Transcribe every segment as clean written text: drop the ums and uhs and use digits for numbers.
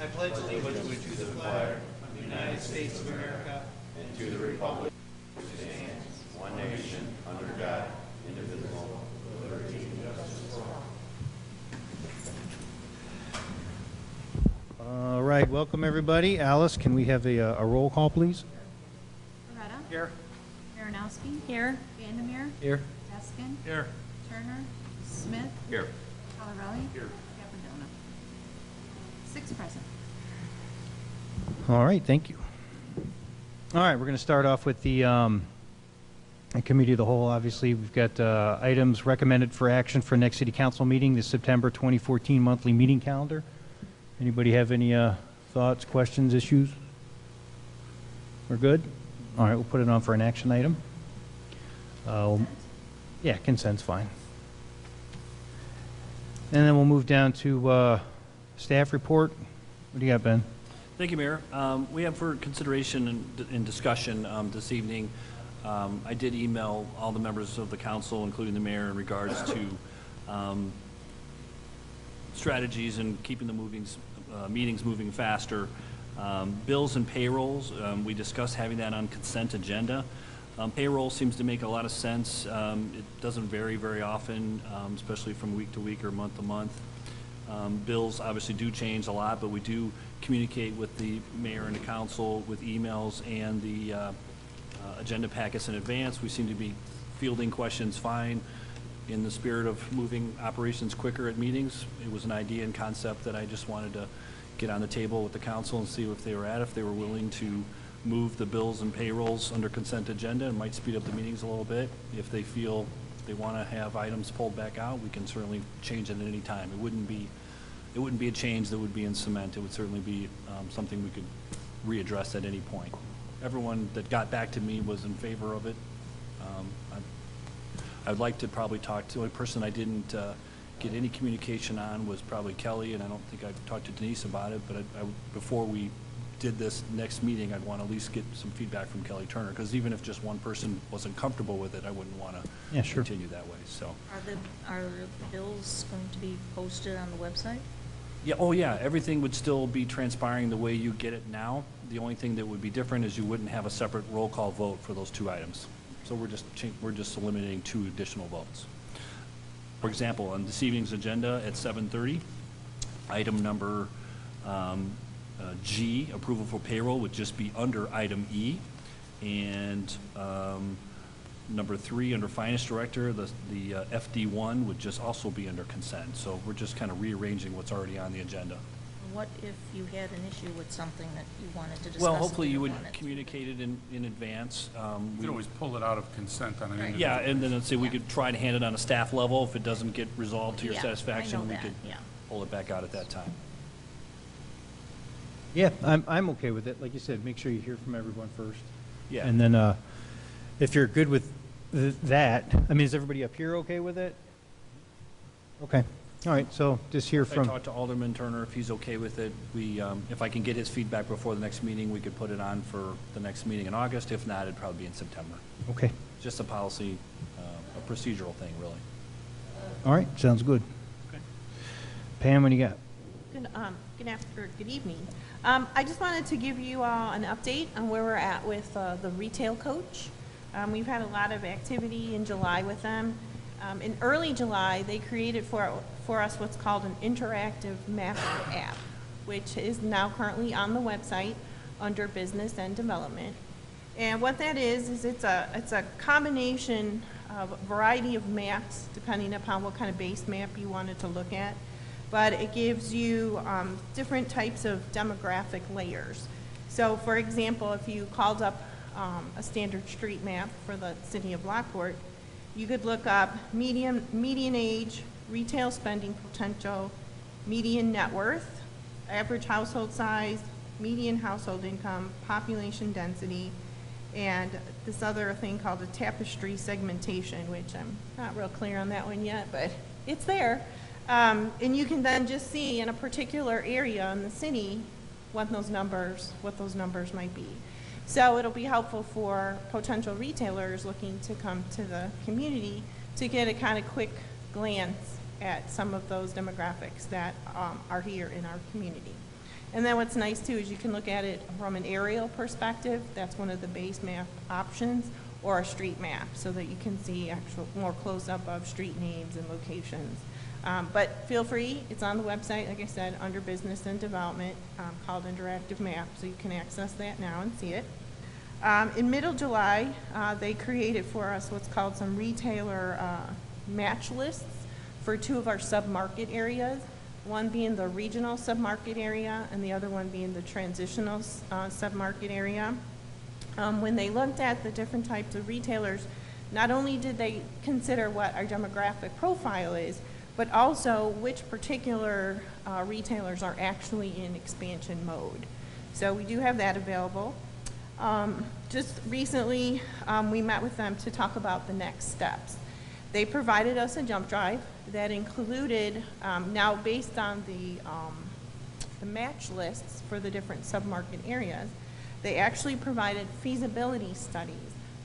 I pledge allegiance to the flag of the United States of America and to the republic which stands one nation under God, indivisible, with liberty and justice for all. All right, welcome everybody. Alice, can we have a roll call, please? Loretta? Here. Marinowski? Here. Vandermeer? Here. Eskin? Here. Turner? Smith? Here. Colorelli? Here. Cappadonna. 6 present. All right, thank you. All right, we're going to start off with the committee of the whole. Obviously, we've got items recommended for action for next city council meeting, the September 2014 monthly meeting calendar. Anybody have any thoughts, questions, issues? We're good? All right, we'll put it on for an action item. Yeah, consent's fine. And then we'll move down to staff report. What do you got, Ben? Thank you, Mayor. We have for consideration and discussion this evening. I did email all the members of the council, including the mayor, in regards to strategies and keeping the meetings moving faster. Bills and payrolls, we discussed having that on consent agenda. Payroll seems to make a lot of sense. It doesn't vary very often, especially from week to week or month to month. Bills obviously do change a lot, but we do communicate with the mayor and the council with emails and the agenda packets in advance. We seem to be fielding questions fine in the spirit of moving operations quicker at meetings. It was an idea and concept that I just wanted to get on the table with the council and see if they were willing to move the bills and payrolls under consent agenda. It might speed up the meetings a little bit. If they feel they want to have items pulled back out, we can certainly change it at any time. It wouldn't be a change that would be in cement. It would certainly be something we could readdress at any point. Everyone that got back to me was in favor of it. I'd like to probably talk to, the only person I didn't get any communication on was probably Kelly, and I don't think I've talked to Denise about it, but before we did this next meeting, I'd want to at least get some feedback from Kelly Turner, because even if just one person wasn't comfortable with it, I wouldn't want to continue that way. So, are the bills going to be posted on the website? Yeah, oh yeah, everything would still be transpiring the way you get it now. The only thing that would be different is you wouldn't have a separate roll call vote for those 2 items. So we're just eliminating 2 additional votes. For example, on this evening's agenda at 7:30, item number G, approval for payroll, would just be under item E, and number 3 under finance director, the FD1 would just also be under consent. So we're just kind of rearranging what's already on the agenda. What if you had an issue with something that you wanted to discuss? Well, hopefully you would communicate it in advance. You could always pull it out of consent on an individual. Yeah, and then let's say we could try to hand it on a staff level. If it doesn't get resolved to your satisfaction, we could pull it back out at that time. Yeah, I'm okay with it. Like you said, make sure you hear from everyone first. Yeah. And then if you're good with that, I mean, is everybody up here okay with it? Okay. All right, so just hear from... I talked to Alderman Turner if he's okay with it. We, if I can get his feedback before the next meeting, we could put it on for the next meeting in August. If not, it'd probably be in September. Okay. Just a policy, a procedural thing, really. All right, sounds good. Okay. Pam, what do you got? Good evening. I just wanted to give you all an update on where we're at with the retail coach. We've had a lot of activity in July with them. In early July, they created for us what's called an interactive map app, which is now currently on the website under business and development. And what that is it's a combination of a variety of maps depending upon what kind of base map you wanted to look at. But it gives you different types of demographic layers. So for example, if you called up a standard street map for the city of Lockport, you could look up median age, retail spending potential, median net worth, average household size, median household income, population density, and this other thing called a tapestry segmentation, which I'm not real clear on that one yet, but it's there. And you can then just see in a particular area in the city what those numbers might be. So it'll be helpful for potential retailers looking to come to the community to get a kind of quick glance at some of those demographics that are here in our community. And then what's nice too is you can look at it from an aerial perspective. That's one of the base map options, or a street map, so that you can see actual more close up of street names and locations. But feel free, it's on the website, like I said, under Business and Development, called Interactive Map, so you can access that now and see it. In middle July, they created for us what's called some retailer match lists for 2 of our sub-market areas, one being the regional sub-market area and the other one being the transitional sub-market area. When they looked at the different types of retailers, not only did they consider what our demographic profile is, but also which particular retailers are actually in expansion mode. So we do have that available. Just recently, we met with them to talk about the next steps. They provided us a jump drive that included, now based on the match lists for the different sub-market areas, they actually provided feasibility studies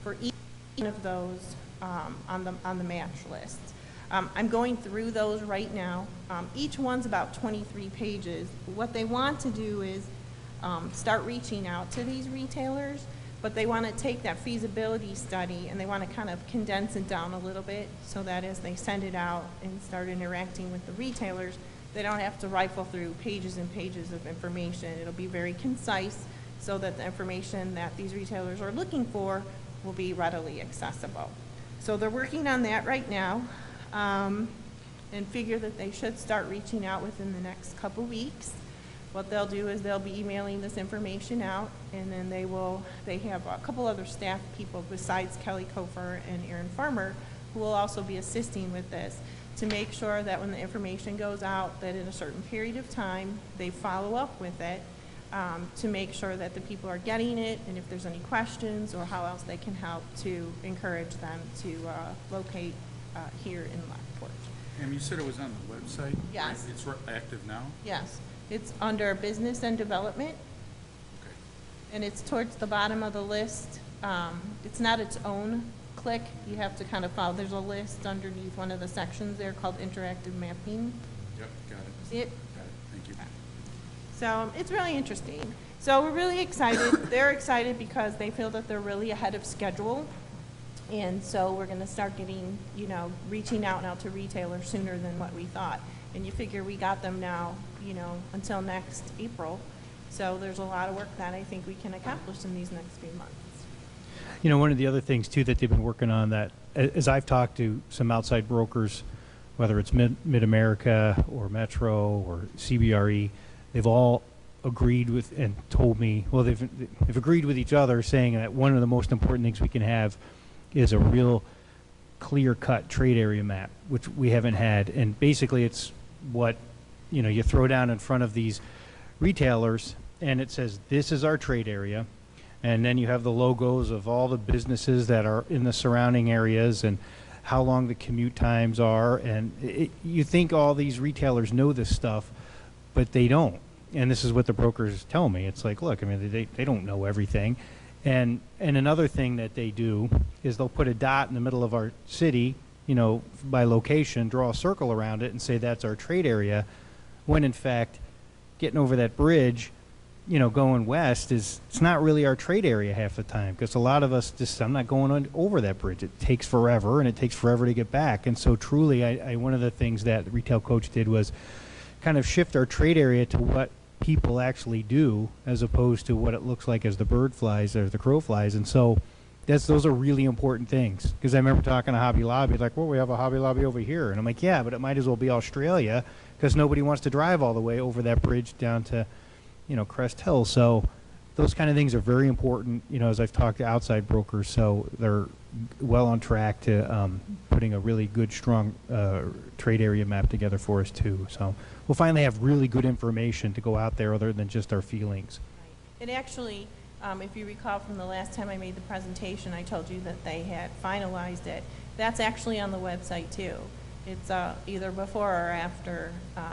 for each of those on the match lists. I'm going through those right now. Each one's about 23 pages. What they want to do is start reaching out to these retailers, but they want to take that feasibility study and they want to kind of condense it down a little bit so that as they send it out and start interacting with the retailers, they don't have to rifle through pages and pages of information. It'll be very concise so that the information that these retailers are looking for will be readily accessible. So they're working on that right now, and figure that they should start reaching out within the next couple weeks. What they'll do is they'll be emailing this information out, and then they have a couple other staff people besides Kelly Kofer and Aaron Farmer who will also be assisting with this to make sure that when the information goes out, that in a certain period of time, they follow up with it to make sure that the people are getting it, and if there's any questions or how else they can help to encourage them to locate here in Lockport. Pam, you said it was on the website? Yes. It's active now? Yes, it's under Business and Development, Okay. and it's towards the bottom of the list. It's not its own click. You have to kind of follow. There's a list underneath one of the sections there called Interactive Mapping. Yep, got it. See it? Got it, thank you. So it's really interesting. So we're really excited. They're excited because they feel that they're really ahead of schedule. And so we're going to start getting, reaching out now to retailers sooner than what we thought. And you figure we got them now, until next April. So there's a lot of work that I think we can accomplish in these next few months. One of the other things, too, that they've been working on that, as I've talked to some outside brokers, whether it's Mid-America or Metro or CBRE, they've all agreed with and told me, well, they've agreed with each other, saying that one of the most important things we can have is a real clear-cut trade area map, which we haven't had. And basically it's what, you throw down in front of these retailers, and it says, this is our trade area. And then you have the logos of all the businesses that are in the surrounding areas and how long the commute times are. And you think all these retailers know this stuff, but they don't. And this is what the brokers tell me. It's like, look, they don't know everything. And another thing that they do is they'll put a dot in the middle of our city, by location, draw a circle around it and say that's our trade area, when in fact getting over that bridge, going west it's not really our trade area half the time, because a lot of us I'm not going over that bridge. It takes forever, and it takes forever to get back. And so truly, I one of the things that the retail coach did was kind of shift our trade area to what people actually do, as opposed to what it looks like as the bird flies or the crow flies. And so those are really important things, because I remember talking to Hobby Lobby, like, well, we have a Hobby Lobby over here, and I'm like, yeah, but it might as well be Australia, because nobody wants to drive all the way over that bridge down to Crest Hill. So those kind of things are very important, as I've talked to outside brokers. So they're well on track to putting a really good, strong trade area map together for us too. So we'll finally have really good information to go out there other than just our feelings. Right. And actually, if you recall from the last time I made the presentation, I told you that they had finalized it. That's actually on the website too. It's either before or after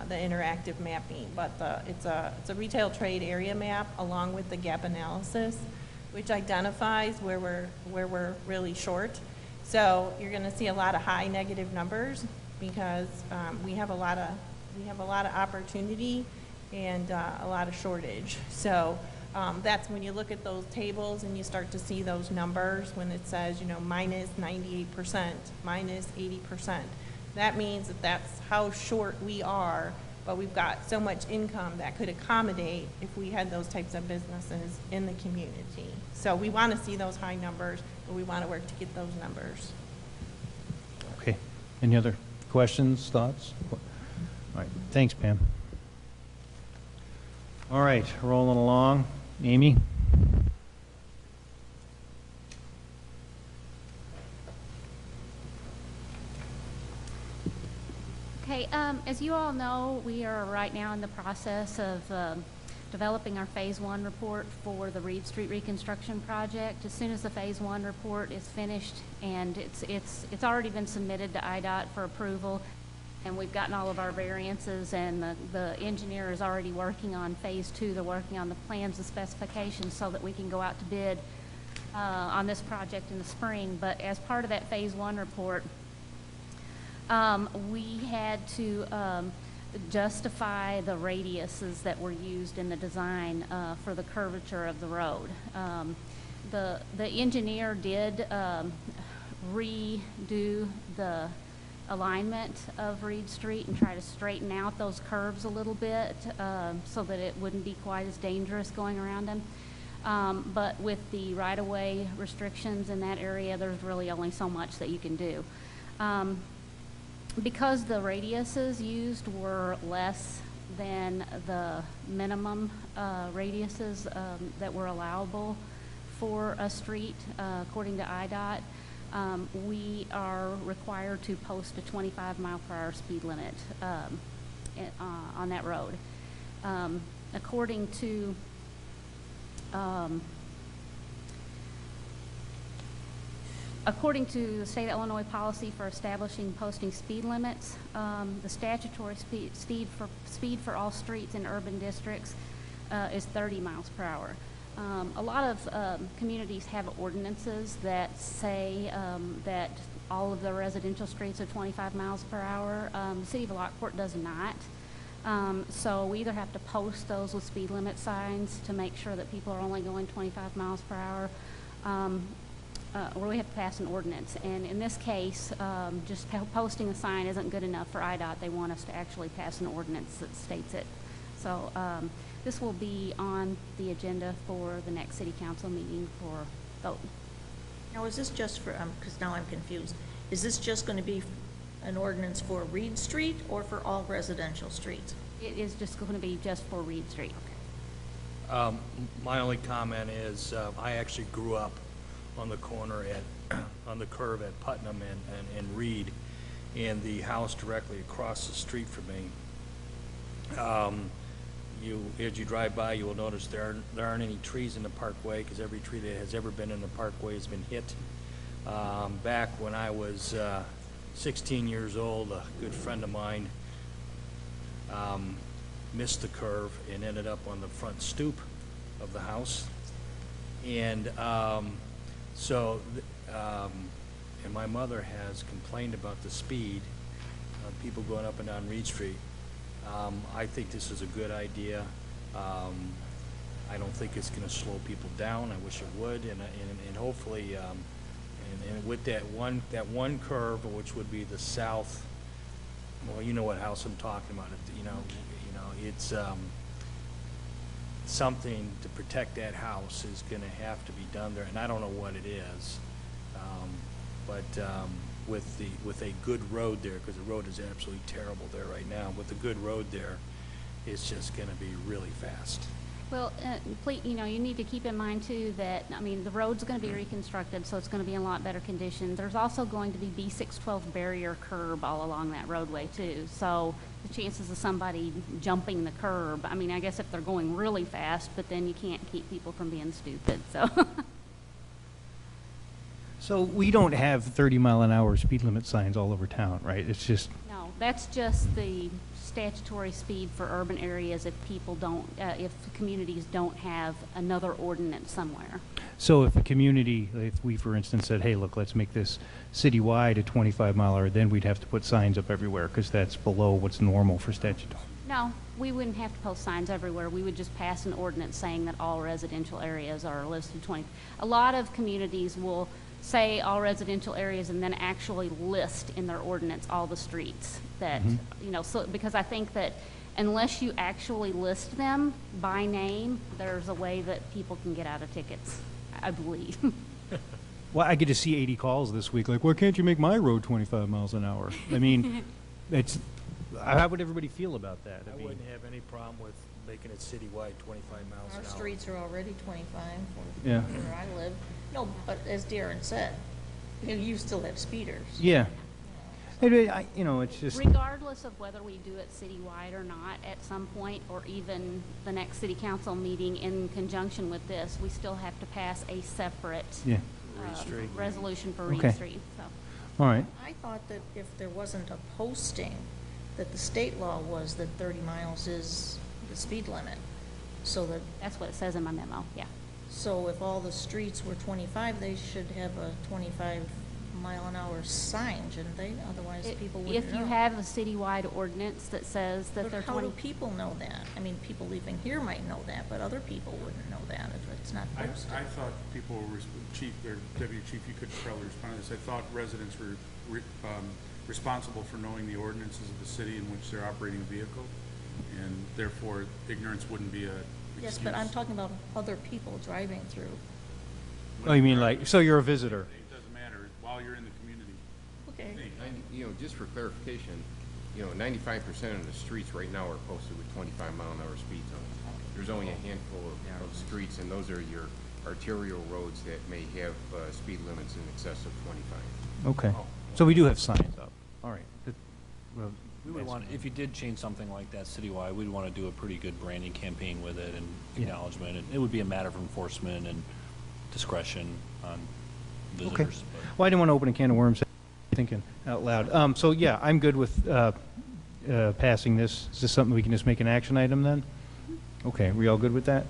the interactive mapping, but it's a retail trade area map along with the gap analysis, which identifies where we're really short. So you're going to see a lot of high negative numbers because we have a lot of opportunity, and a lot of shortage. So that's when you look at those tables and you start to see those numbers when it says, you know, minus 98%, minus 80%. That means that that's how short we are, but we've got so much income that could accommodate if we had those types of businesses in the community. So we want to see those high numbers, but we want to work to get those numbers. Okay. Any other questions, thoughts? All right. Thanks, Pam. All right. Rolling along. Amy? Okay, as you all know, we are right now in the process of developing our Phase 1 report for the Reed Street reconstruction project. As soon as the Phase 1 report is finished, and it's already been submitted to IDOT for approval, and we've gotten all of our variances, and the engineer is already working on Phase 2. They're working on the plans and specifications so that we can go out to bid on this project in the spring. But as part of that Phase 1 report, we had to justify the radiuses that were used in the design for the curvature of the road. The engineer did redo the alignment of Reed Street and try to straighten out those curves a little bit so that it wouldn't be quite as dangerous going around them. But with the right-of-way restrictions in that area, there's really only so much that you can do. Because the radiuses used were less than the minimum radiuses that were allowable for a street, according to IDOT, we are required to post a 25-mile-per-hour speed limit on that road. According to the state of Illinois policy for establishing posting speed limits, the statutory speed for all streets in urban districts is 30 miles per hour. A lot of communities have ordinances that say that all of the residential streets are 25 miles per hour. The city of Lockport does not. So we either have to post those with speed limit signs to make sure that people are only going 25 miles per hour, or we have to pass an ordinance. And in this case, just posting a sign isn't good enough for IDOT. They want us to actually pass an ordinance that states it. So this will be on the agenda for the next city council meeting for vote. Now, is this just for, because now I'm confused, is this just going to be an ordinance for Reed Street or for all residential streets? It is just going to be just for Reed Street. My only comment is I actually grew up on the corner on the curve at Putnam and Reed, and the house directly across the street from me. As you drive by, you will notice there aren't any trees in the parkway, because every tree that has ever been in the parkway has been hit. Back when I was 16 years old, a good friend of mine missed the curve and ended up on the front stoop of the house. And and my mother has complained about the speed of people going up and down Reed Street. I think this is a good idea. I don't think it's going to slow people down. I wish it would, and hopefully, and with that one curve, which would be the south. Well, you know what house I'm talking about. It's something to protect that house is going to have to be done there, and I don't know what it is. With a good road there, because the road is absolutely terrible there right now. With a good road there, it's just going to be really fast. Well, you need to keep in mind too that, I mean, the road's going to be reconstructed, so it's going to be in a lot better condition. There's also going to be B612 barrier curb all along that roadway too. So the chances of somebody jumping the curb, I mean, I guess if they're going really fast, but then you can't keep people from being stupid, so. So we don't have 30-mile-an-hour speed limit signs all over town, right? It's just... No, that's just the statutory speed for urban areas if people don't, if communities don't have another ordinance somewhere. So if a community, if we, for instance, said, hey, look, let's make this citywide a 25-mile-an-hour, then we'd have to put signs up everywhere because that's below what's normal for statutory. No, we wouldn't have to post signs everywhere. We would just pass an ordinance saying that all residential areas are listed 20. A lot of communities will say all residential areas and then actually list in their ordinance all the streets that, you know, so, because I think that unless you actually list them by name, there's a way that people can get out of tickets, I believe. Well, I get to see 80 calls this week, like, why can't you make my road 25 miles an hour? I mean, it's, how would everybody feel about that? I wouldn't have any problem with making it citywide 25 miles an Our hour. streets are already 25 Yeah. where I live. No, but as Darren said, you still have speeders. Yeah. You know, it's just, Regardless of whether we do it citywide or not at some point, or even the next city council meeting in conjunction with this, we still have to pass a separate yeah, resolution for Okay. Reed Street, so. all right. I thought that if there wasn't a posting, that the state law was that 30 miles is the speed limit. So that, That's what it says in my memo, yeah. so if all the streets were 25, they should have a 25-mile-an-hour sign, shouldn't they? Otherwise, people wouldn't know. If you have a citywide ordinance that says that But they're how 20. do people know that? I mean, people living here might know that, but other people wouldn't know that if it's not I posted. thought people were, Chief, or Deputy Chief, you could probably respond to this. I thought residents were responsible for knowing the ordinances of the city in which they're operating a vehicle, and therefore ignorance wouldn't be a Yes, but I'm excuse. talking about other people driving through. Oh, you mean like, so you're a visitor? It doesn't matter, while you're in the community. Okay. You know, just for clarification, you know, 95% of the streets right now are posted with 25-mile-an-hour speed zones. There's only a handful of streets, and those are your arterial roads that may have speed limits in excess of 25. Okay. So we do have signs up. All right. Well, We would want, if you did change something like that citywide, we'd want to do a pretty good branding campaign with it and Yeah. acknowledgement. And it would be a matter of enforcement and discretion on Okay. visitors. but- Well, I didn't want to open a can of worms, thinking out loud. So, yeah, I'm good with passing this. Is this something we can just make an action item then? Okay, we all good with that?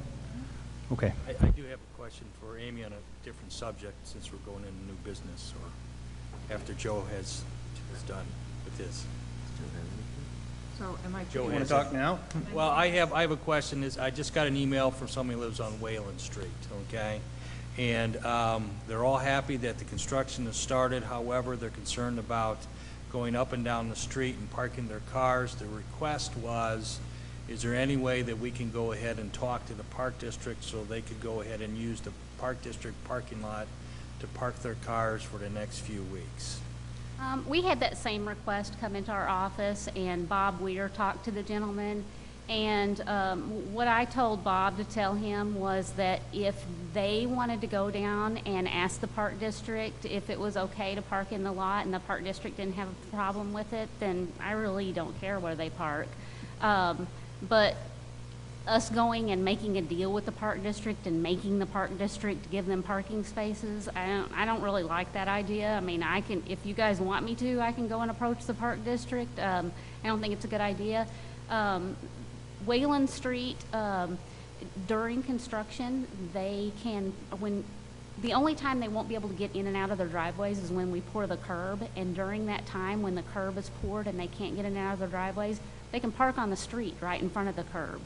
Okay. I do have a question for Amy on a different subject, since we're going into new business, or after Joe has done with this. So am I? Joe Want to has talk now? Well, I have a question. I just got an email from somebody who lives on Wayland Street, okay? And they're all happy that the construction has started. However, they're concerned about going up and down the street and parking their cars. The request was, is there any way that we can go ahead and talk to the Park District so they could go ahead and use the Park District parking lot to park their cars for the next few weeks? We had that same request come into our office, and Bob Weir talked to the gentleman. And what I told Bob to tell him was that if they wanted to go down and ask the Park District if it was okay to park in the lot, and the Park District didn't have a problem with it, then I really don't care where they park. But us going and making a deal with the Park District and making the Park District give them parking spaces, I don't really like that idea. I mean, I can, if you guys want me to, I can go and approach the Park District. I don't think it's a good idea. Wayland Street, during construction, they can, the only time they won't be able to get in and out of their driveways is when we pour the curb, and during that time when the curb is poured and they can't get in and out of their driveways, they can park on the street right in front of the curb.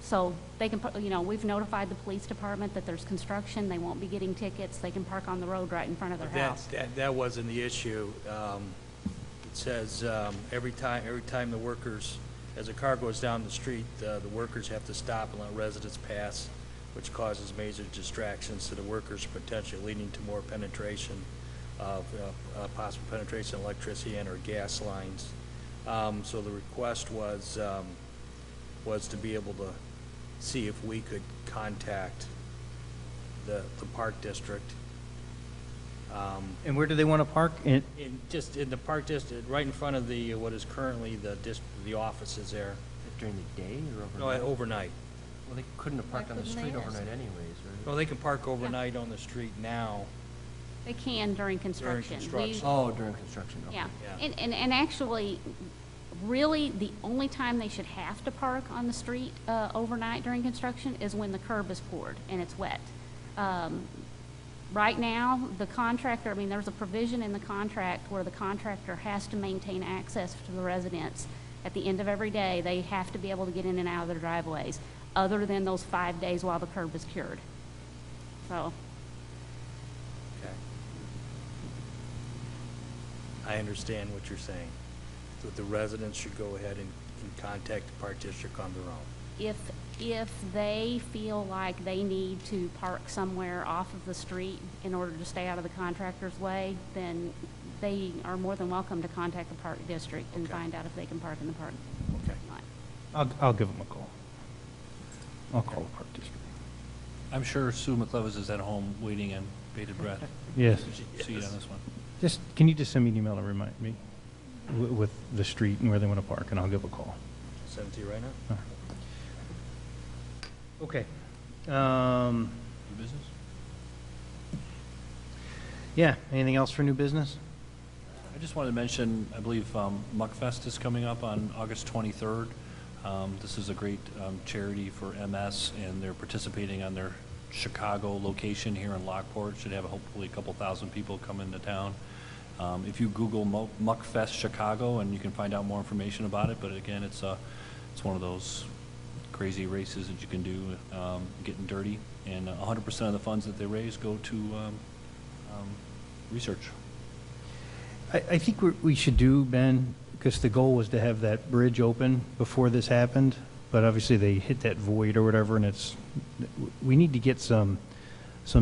So they can, you know, we've notified the police department that there's construction, they won't be getting tickets, they can park on the road right in front of their house. That wasn't the issue. It says every time the workers, as a car goes down the street, the workers have to stop and let residents pass, which causes major distractions to the workers, potentially leading to more penetration of possible penetration of electricity and or gas lines. So the request was to be able to see if we could contact the Park District. And where do they want to park? Just in the Park District, right in front of the, what is currently the offices there. During the day or No, overnight? overnight. Well, they couldn't have parked on the couldn't street they ask? overnight anyways, right? No, they can park overnight on the street now. They can during construction. construction. Oh, during construction, okay. Yeah, Yeah. and actually, really, the only time they should have to park on the street overnight during construction is when the curb is poured and it's wet. Right now, the contractor, I mean, there's a provision in the contract where the contractor has to maintain access to the residents At the end of every day, they have to be able to get in and out of their driveways, other than those 5 days while the curb is cured. So, Okay. I understand what you're saying. That the residents should go ahead and contact the park district on their own. if they feel like they need to park somewhere off of the street in order to stay out of the contractor's way, then they are more than welcome to contact the park district and Okay. find out if they can park in the park Okay. lot. I'll give them a call. I'll call the park district. I'm sure Sue McLevis is at home waiting on bated breath. Yes. See you on this one. Can you just send me an email to remind me with the street and where they want to park, and I'll give a call. Send it to you right now? All right. Okay. New business? Yeah, anything else for new business? I just wanted to mention, I believe Muckfest is coming up on August 23rd. This is a great charity for MS, and they're participating on their Chicago location here in Lockport. Should have hopefully a couple thousand people come into town. If you Google Muckfest Chicago, and you can find out more information about it. But again, it's one of those crazy races that you can do, getting dirty, and 100% of the funds that they raise go to research. I think we should do, Ben, because the goal was to have that bridge open before this happened, but obviously they hit that void or whatever, and we need to get some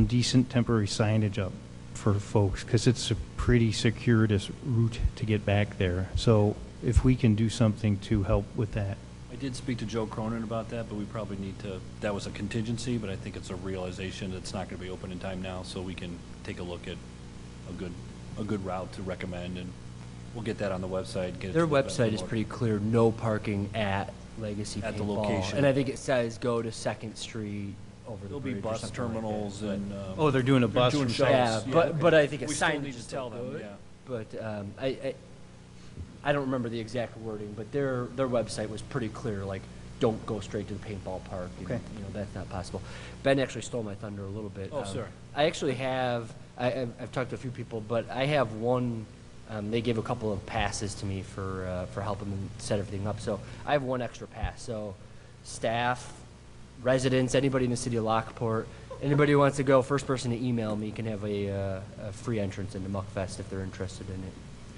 decent temporary signage up for folks, because it's a pretty circuitous route to get back there. So if we can do something to help with that. I did speak to Joe Cronin about that, but we probably need to, that was a contingency, but I think it's a realization that it's not going to be open in time now, so we can take a look at a good route to recommend, and we'll get that on the website. Get it Their to the website is board. pretty clear, no parking at Legacy At the Paintball. location. And I think it says go to 2nd Street over the There'll bridge be or bus something like that. terminals But- and. Oh, they're doing a bus doing from shuttles. Yeah, but I think a We still signage need is to tell still them, good. yeah. But I don't remember the exact wording, but their website was pretty clear, like, don't go straight to the paintball park. And, Okay. that's not possible. Ben actually stole my thunder a little bit. Oh, sorry. I actually have, I've talked to a few people, but I have one, they gave a couple of passes to me for helping them set everything up. So I have one extra pass. So staff, residents, anybody in the city of Lockport, anybody who wants to go, first person to email me can have a free entrance into Muckfest if they're interested in it.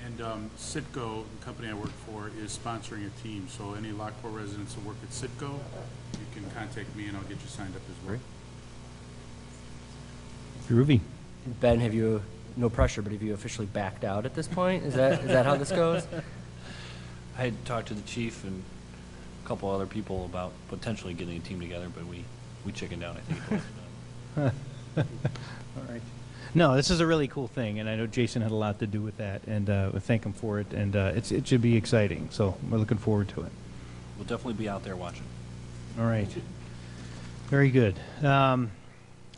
And Citgo, the company I work for, is sponsoring a team. So any Lockport residents that work at Citgo, you can contact me and I'll get you signed up as well. Groovy. Ben, have you, no pressure, but have you officially backed out at this point? Is that how this goes? I had talked to the chief and a couple other people about potentially getting a team together, but we chickened out, I think. All right. No, this is a really cool thing, and I know Jason had a lot to do with that, and we thank him for it, and it should be exciting, so we're looking forward to it. We'll definitely be out there watching. All right. Very good.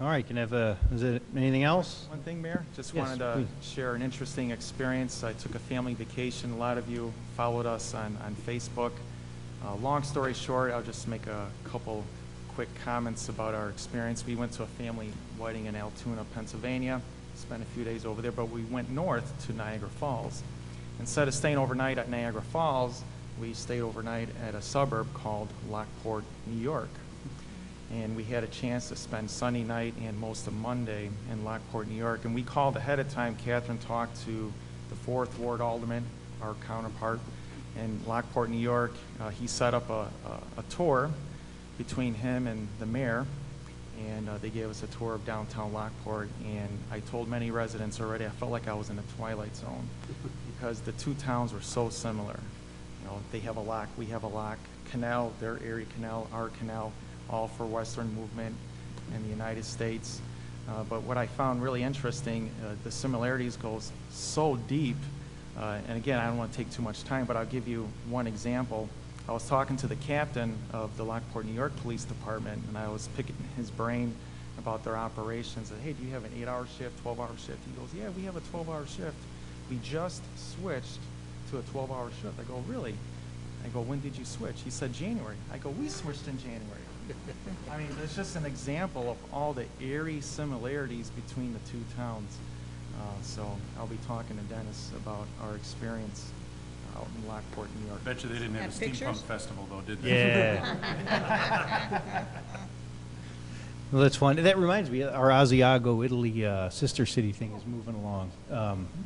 All right, can I have is it anything else? One thing, Mayor, just Yes, wanted to please. share an interesting experience. I took a family vacation. A lot of you followed us on Facebook. Long story short, I'll just make a couple quick comments about our experience. We went to a family wedding in Altoona, Pennsylvania, spent a few days over there, but we went north to Niagara Falls. Instead of staying overnight at Niagara Falls, we stayed overnight at a suburb called Lockport, New York. And we had a chance to spend Sunday night and most of Monday in Lockport, New York. And we called ahead of time. Catherine talked to the 4th Ward Alderman, our counterpart in Lockport, New York. He set up a tour between him and the mayor, and they gave us a tour of downtown Lockport. And I told many residents already, I felt like I was in a twilight zone because the two towns were so similar. You know, they have a lock, we have a lock, canal, their area canal, our canal, all for Western movement in the United States. But what I found really interesting, the similarities goes so deep. And again, I don't want to take too much time, but I'll give you one example. I was talking to the captain of the Lockport, New York Police Department, and I was picking his brain about their operations. I said, hey, do you have an 8-hour shift, 12-hour shift? He goes, yeah, we have a 12-hour shift. We just switched to a 12-hour shift. I go, really? I go, when did you switch? He said, January. I go, we switched in January. I mean, it's just an example of all the eerie similarities between the two towns. So I'll be talking to Dennis about our experience out in Lockport, New York. Bet you they didn't have a Have steampunk pictures? festival, though, did they? Yeah. Well, that's fun. That reminds me, our Asiago, Italy sister city thing is moving along.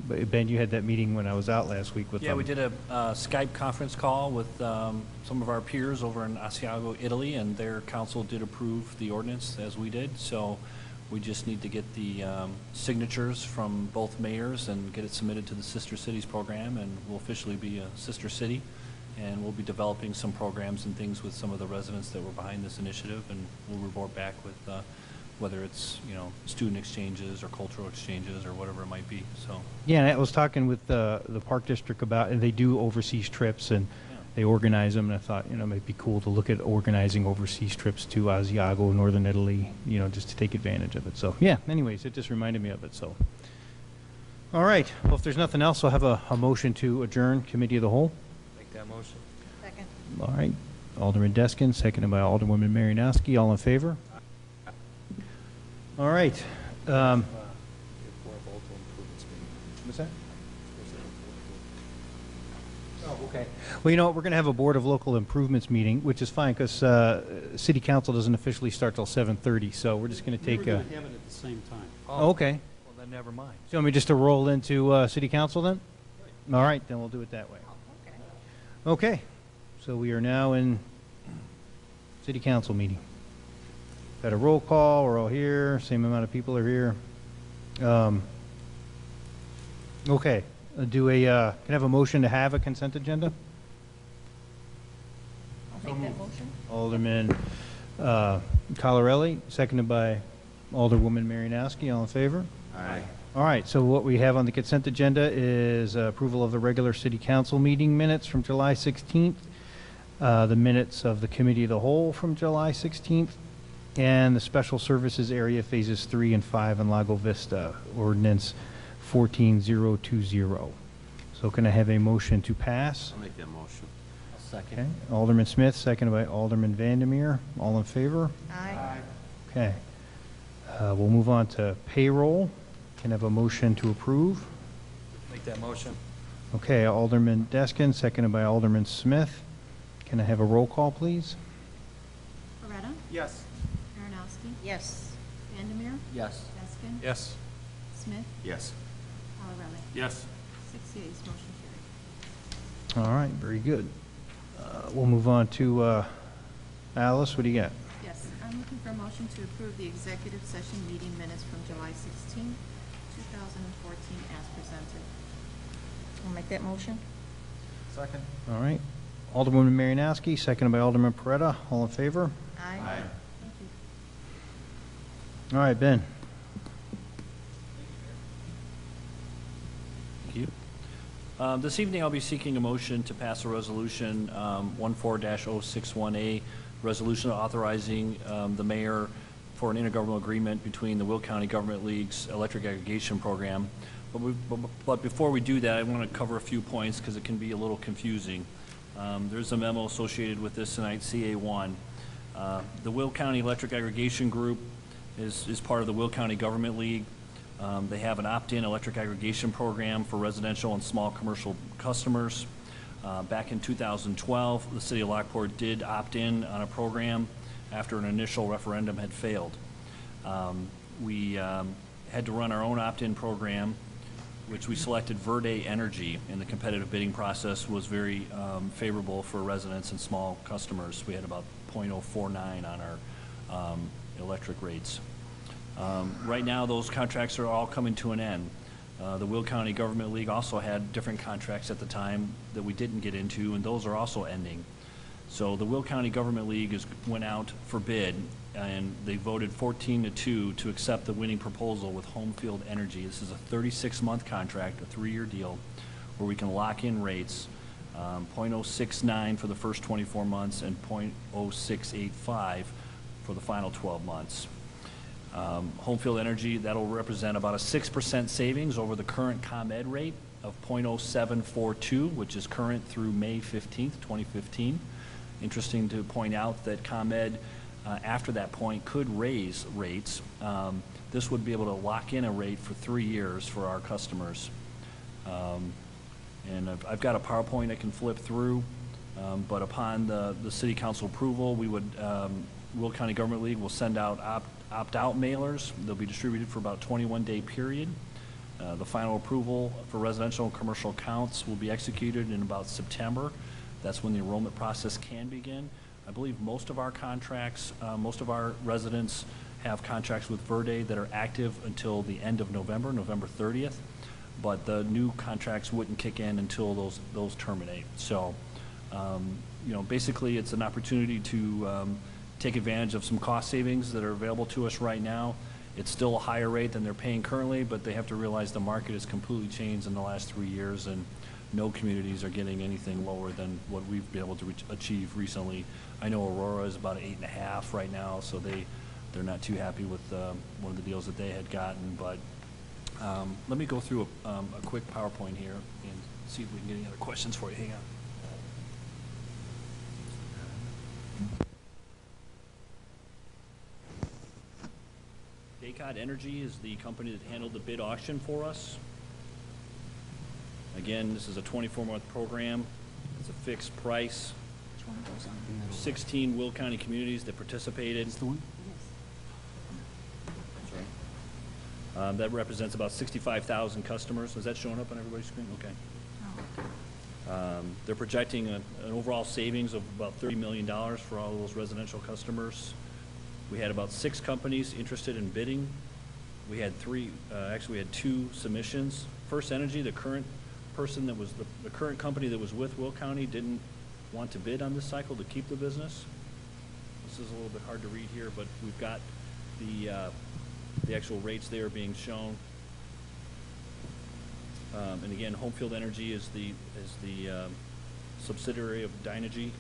But Ben, you had that meeting when I was out last week with them. Yeah, we did a Skype conference call with some of our peers over in Asiago, Italy, and their council did approve the ordinance as we did. So we just need to get the signatures from both mayors and get it submitted to the Sister Cities program, and we'll officially be a sister city. And we'll be developing some programs and things with some of the residents that were behind this initiative, and we'll report back with whether it's, student exchanges or cultural exchanges or whatever it might be, so. Yeah, and I was talking with the Park District about, and they do overseas trips, and they organize them, and I thought, it might be cool to look at organizing overseas trips to Asiago, northern Italy, just to take advantage of it. So, yeah, anyways, it just reminded me of it, so. All right, well, if there's nothing else, I'll have a motion to adjourn Committee of the Whole. Make that motion. Second. All right, Alderman Deskin, seconded by Alderwoman Marinowski. All in favor? All right. What's that? Oh, okay. Well, we're going to have a Board of Local Improvements meeting, which is fine because City Council doesn't officially start till 7:30, so we're just going to take We're going to have it at the same time. Oh, okay. Well, then never mind. So you want me just to roll into City Council then? All right, then we'll do it that way. Okay. So we are now in City Council meeting. Got a roll call. We're all here. Same amount of people are here. Okay. Can I have a motion to have a consent agenda? I'll make that motion. Alderman Collarelli, seconded by Alderwoman Marinowski. All in favor? Aye. All right, so what we have on the consent agenda is approval of the regular city council meeting minutes from July 16th, the minutes of the committee of the whole from July 16th, and the special services area phases 3 and 5 in Lago Vista, ordinance 14020. So can I have a motion to pass? I'll make that motion. I'll second. Okay, Alderman Smith, seconded by Alderman Vandermeer. All in favor? Aye. Okay. We'll move on to payroll. Can I have a motion to approve? Make that motion. Okay, Alderman Deskin, seconded by Alderman Smith. Can I have a roll call, please? Loretta? Yes. Marinowski? Yes. Vandermeer? Yes. Deskin? Yes. Smith? Yes. Colorelli? Yes. 6 yeas, motion carried. All right, very good. We'll move on to Alice. What do you got? Yes, I'm looking for a motion to approve the executive session meeting minutes from July 16, 2014 as presented. I'll make that motion. Second. All right. Alderwoman Marinowski, seconded by Alderman Peretta. All in favor? Aye. Thank you. All right, Ben. Thank you. This evening, I'll be seeking a motion to pass a resolution, 14-061A, resolution authorizing the mayor for an intergovernmental agreement between the Will County Government League's electric aggregation program. But before we do that, I want to cover a few points because it can be a little confusing. There's a memo associated with this tonight, CA1. The Will County Electric Aggregation Group is part of the Will County Government League. They have an opt-in electric aggregation program for residential and small commercial customers. Back in 2012, the city of Lockport did opt in on a program after an initial referendum had failed. We had to run our own opt-in program, which we selected Verde Energy, and the competitive bidding process was very favorable for residents and small customers. We had about 0.049 on our electric rates. Right now, those contracts are all coming to an end. The Will County Government League also had different contracts at the time that we didn't get into, and those are also ending. So the Will County Government League went out for bid, and they voted 14-2 to accept the winning proposal with Homefield Energy. This is a 36-month contract, a 3-year deal, where we can lock in rates, 0.069 for the first 24 months and 0.0685 for the final 12 months. Homefield Energy, that'll represent about a 6% savings over the current ComEd rate of 0.0742, which is current through May 15th, 2015. Interesting to point out that ComEd, after that point, could raise rates. This would be able to lock in a rate for 3 years for our customers. And I've got a PowerPoint I can flip through, but upon the city council approval, we would, Will County Government League will send out opt-out mailers. They'll be distributed for about a 21-day period. The final approval for residential and commercial accounts will be executed in about September. That's when the enrollment process can begin. I believe most of our contracts, most of our residents have contracts with Verde that are active until the end of November, November 30th. But the new contracts wouldn't kick in until those terminate. So, you know, basically it's an opportunity to take advantage of some cost savings that are available to us right now. It's still a higher rate than they're paying currently, but they have to realize the market has completely changed in the last 3 years, and no communities are getting anything lower than what we've been able to achieve recently. I know Aurora is about 8.5 right now, so they're not too happy with one of the deals that they had gotten, but let me go through a quick PowerPoint here and see if we can get any other questions for you. Hang on. Daycott Energy is the company that handled the bid auction for us. Again, this is a 24-month program. It's a fixed price. 16 Will County communities that participated. That represents about 65,000 customers. Is that showing up on everybody's screen? Okay. They're projecting an overall savings of about $30 million for all of those residential customers. We had about 6 companies interested in bidding. We had actually we had 2 submissions. First Energy, the current person that was the current company that was with Will County, didn't want to bid on this cycle to keep the business. This is a little bit hard to read here, but we've got the actual rates there being shown. And again, Homefield Energy is the subsidiary of Dynegy.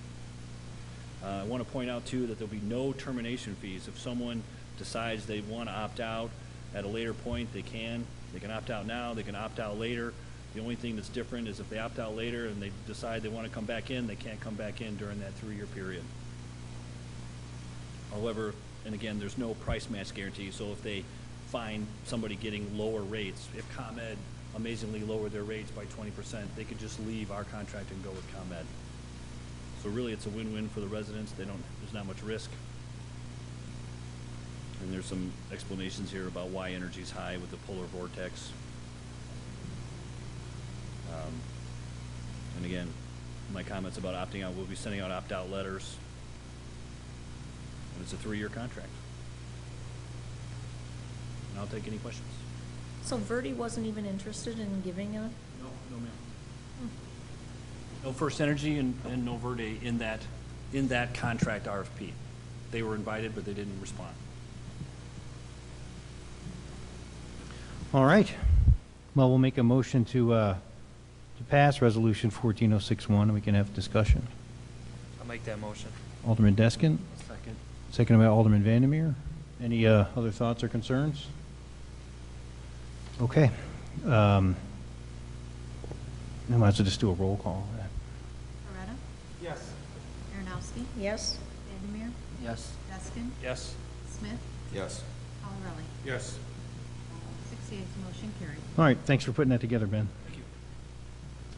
I want to point out too that there'll be no termination fees. If someone decides they want to opt out at a later point, they can. They can opt out now, they can opt out later. The only thing that's different is if they opt out later and they decide they want to come back in, they can't come back in during that 3-year period. However, and again, there's no price match guarantee, so if they find somebody getting lower rates, if ComEd amazingly lowered their rates by 20%, they could just leave our contract and go with ComEd. So really it's a win-win for the residents. There's not much risk. And there's some explanations here about why energy's high with the polar vortex. And again, my comments about opting out, we'll be sending out opt-out letters. And it's a 3-year contract. And I'll take any questions. So Verde wasn't even interested in giving a? No, ma'am. No First Energy and no Verde in that contract RFP. They were invited, but they didn't respond. All right. Well, we'll make a motion to pass Resolution 14061, and we can have discussion. I'll make that motion. Alderman Deskin, Second. seconded by Alderman Vandermeer. Any other thoughts or concerns? Okay. I might as well just do a roll call. Coretta? Yes. Marinowski? Yes? Vandermeer? Yes. Deskin? Yes. Smith? Yes. Colorelli? Yes. 6 yeas, motion carried. All right, thanks for putting that together, Ben. Thank you.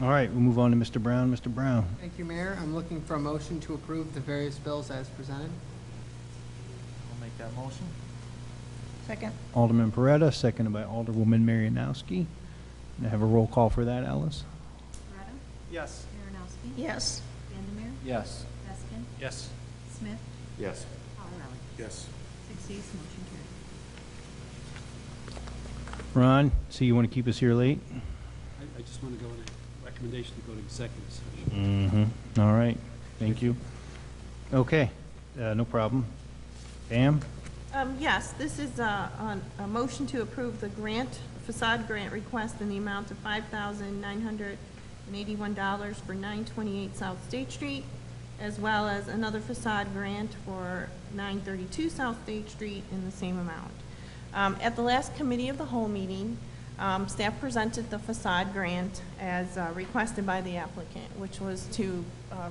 All right, we'll move on to Mr. Brown. Mr. Brown. Thank you, Mayor. I'm looking for a motion to approve the various bills as presented. I'll make that motion. Second? Alderman Peretta, seconded by Alderwoman Marianowski. Can I have a roll call for that, Alice? Coretta? Yes. Marinowski? Yes? Vandermeer? Yes. Deskin? Yes. Smith? Yes. Colorelli? Yes. 6 yeas, motion carried. Ron, see you want to keep us here late? I just want to go in a recommendation to go to executive session. Mm-hmm. All right, thank you. Okay, no problem. Pam? Yes, this is a motion to approve the facade grant request in the amount of $5,981 for 928 South State Street, as well as another facade grant for 932 South State Street in the same amount. At the last committee of the whole meeting, staff presented the facade grant as requested by the applicant, which was to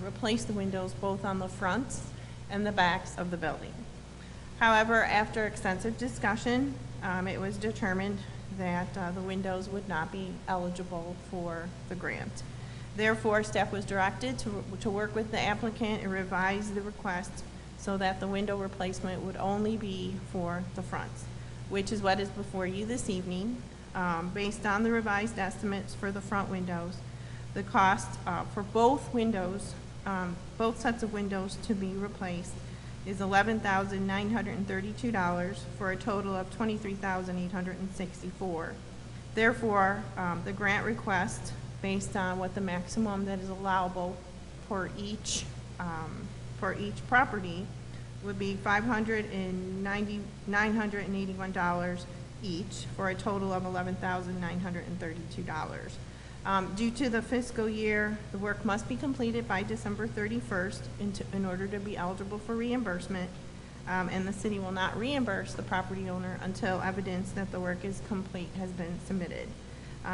replace the windows both on the fronts and the backs of the building. However, after extensive discussion, it was determined that the windows would not be eligible for the grant. Therefore, staff was directed to work with the applicant and revise the request so that the window replacement would only be for the fronts, which is what is before you this evening. Based on the revised estimates for the front windows, the cost for both windows, both sets of windows to be replaced is $11,932 for a total of $23,864. Therefore, the grant request, based on what the maximum that is allowable for each property, would be $981 each for a total of $11,932. Due to the fiscal year, the work must be completed by December 31st in order to be eligible for reimbursement, and the city will not reimburse the property owner until evidence that the work is complete has been submitted.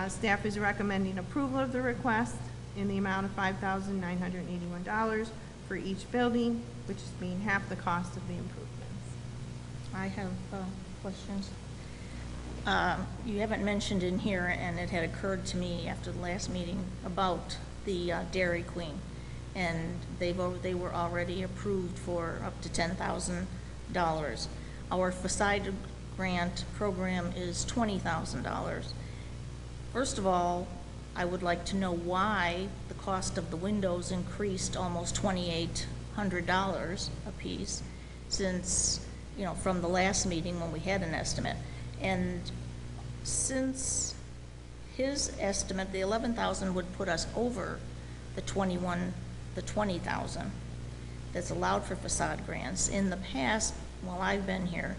Staff is recommending approval of the request in the amount of $5,981 for each building, which is being half the cost of the improvements. I have questions. You haven't mentioned in here, and it had occurred to me after the last meeting, about the Dairy Queen, and they were already approved for up to $10,000. Our facade grant program is $20,000. First of all, I would like to know why the cost of the windows increased almost $2,800 a piece since, from the last meeting when we had an estimate. And since his estimate, the $11,000 would put us over the $20,000 that's allowed for facade grants. In the past, while I've been here,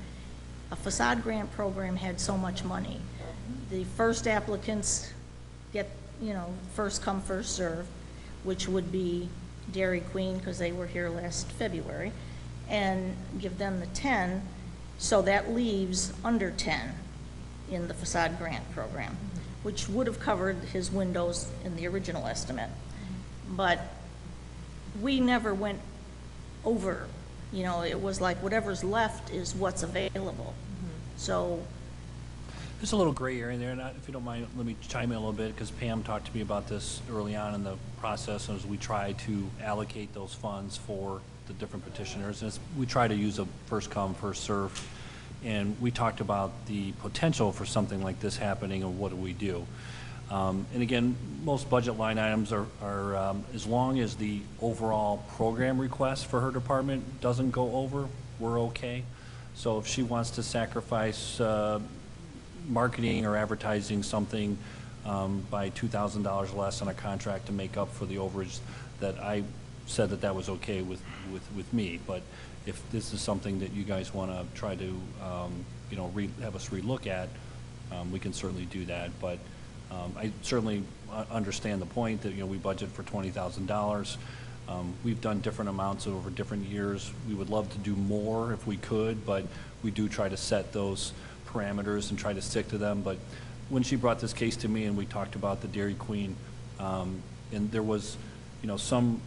a facade grant program had so much money. The first applicants get, first come, first served, which would be Dairy Queen, because they were here last February, and give them the 10, so that leaves under 10 in the facade grant program, which would have covered his windows in the original estimate. But we never went over, it was like whatever's left is what's available. So There's a little gray area there, and if you don't mind, let me chime in a little bit, because Pam talked to me about this early on in the process as we try to allocate those funds for the different petitioners. And we try to use a first come, first serve. And we talked about the potential for something like this happening and what do we do. And again, most budget line items are as long as the overall program request for her department doesn't go over, we're okay. So if she wants to sacrifice marketing or advertising something by $2,000 less on a contract to make up for the overage, that I said that was okay with me. But if this is something that you guys want to try to, have us relook at, we can certainly do that. But I certainly understand the point that, we budget for $20,000. We've done different amounts over different years. We would love to do more if we could, but we do try to set those parameters and try to stick to them. But when she brought this case to me and we talked about the Dairy Queen, and there was, some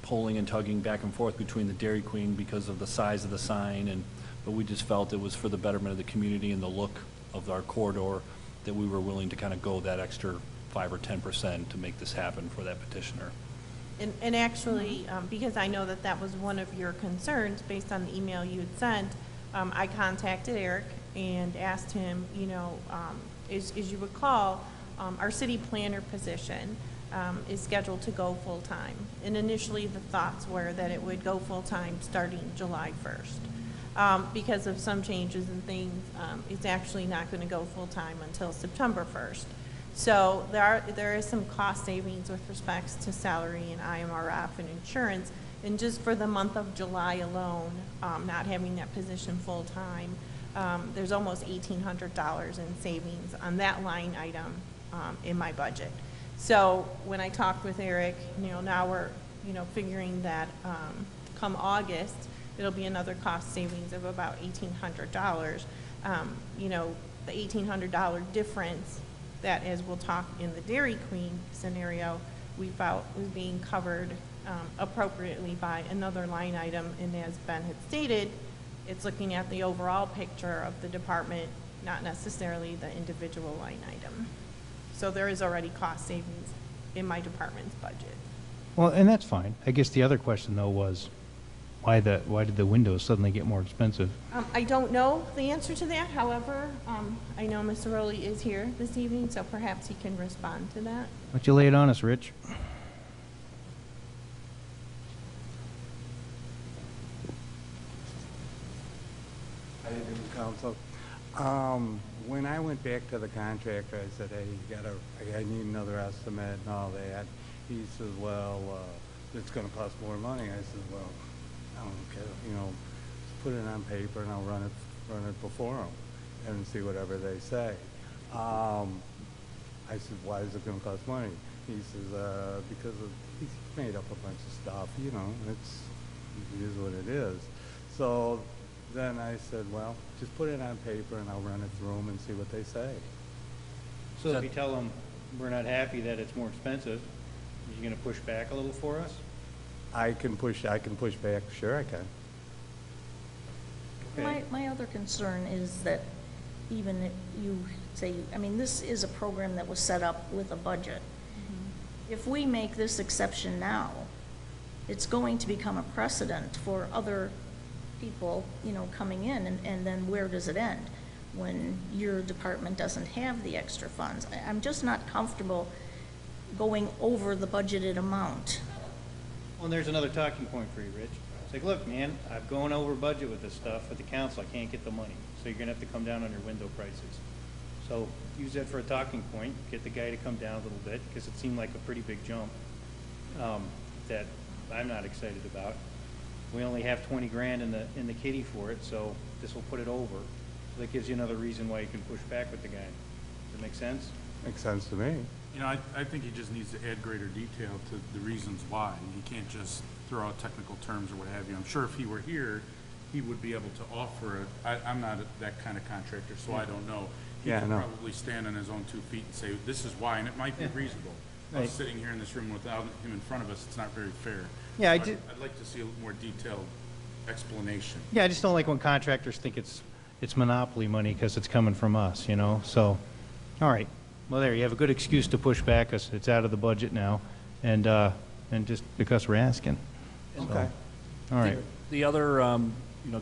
pulling and tugging back and forth between the Dairy Queen because of the size of the sign, but we just felt it was for the betterment of the community and the look of our corridor that we were willing to kind of go that extra 5 or 10% to make this happen for that petitioner. And actually, because I know that was one of your concerns based on the email you had sent, I contacted Eric and asked him, as you recall, our city planner position is scheduled to go full-time. And initially the thoughts were that it would go full-time starting July 1st. Because of some changes and things, it's actually not going to go full-time until September 1st. So there is some cost savings with respects to salary and IMRF and insurance. And just for the month of July alone, not having that position full-time, there's almost $1,800 in savings on that line item in my budget. So when I talked with Eric, now we're, figuring that come August, it'll be another cost savings of about $1,800. The $1,800 difference that, as we'll talk in the Dairy Queen scenario, we felt was being covered appropriately by another line item. And as Ben had stated, it's looking at the overall picture of the department, not necessarily the individual line item. So there is already cost savings in my department's budget. Well, and that's fine. I guess the other question, though, was why did the windows suddenly get more expensive? I don't know the answer to that. However, I know Mr. Rowley is here this evening, so perhaps he can respond to that. Why don't you lay it on us, Rich? How you doing, Council? When I went back to the contractor, I said, hey, I need another estimate and all that. He says, well, it's gonna cost more money. I said, well, I don't care, just put it on paper and I'll run it before them and see whatever they say. I said, why is it gonna cost money? He says, because he's made up a bunch of stuff, it is what it is. So then I said, well, just put it on paper and I'll run it through them and see what they say. So if you tell them we're not happy that it's more expensive, are you going to push back a little for us? I can push back, sure I can. Okay. My other concern is that even if you say, this is a program that was set up with a budget. If we make this exception now, it's going to become a precedent for other people, coming in, and then where does it end? When your department doesn't have the extra funds. I'm just not comfortable going over the budgeted amount. Well, and there's another talking point for you, Rich. It's like, look, man, I'm going over budget with this stuff with the council. I can't get the money. So you're going to have to come down on your window prices. So use that for a talking point. Get the guy to come down a little bit, because it seemed like a pretty big jump that I'm not excited about. We only have 20 grand in the kitty for it, so this will put it over. So that gives you another reason why you can push back with the guy. Does that make sense? Makes sense to me. I think he just needs to add greater detail to the reasons why. He can't just throw out technical terms or what have you. I'm sure if he were here, he would be able to offer it. I'm not that kind of contractor, so I don't know. He could probably stand on his own 2 feet and say, this is why, and it might be reasonable. Us sitting here in this room without him in front of us, it's not very fair. Yeah, I'd like to see a more detailed explanation. Yeah, I just don't like when contractors think it's monopoly money because it's coming from us, So, all right. Well, there, you have a good excuse to push back us. It's out of the budget now, and just because we're asking. Okay. All right. The other,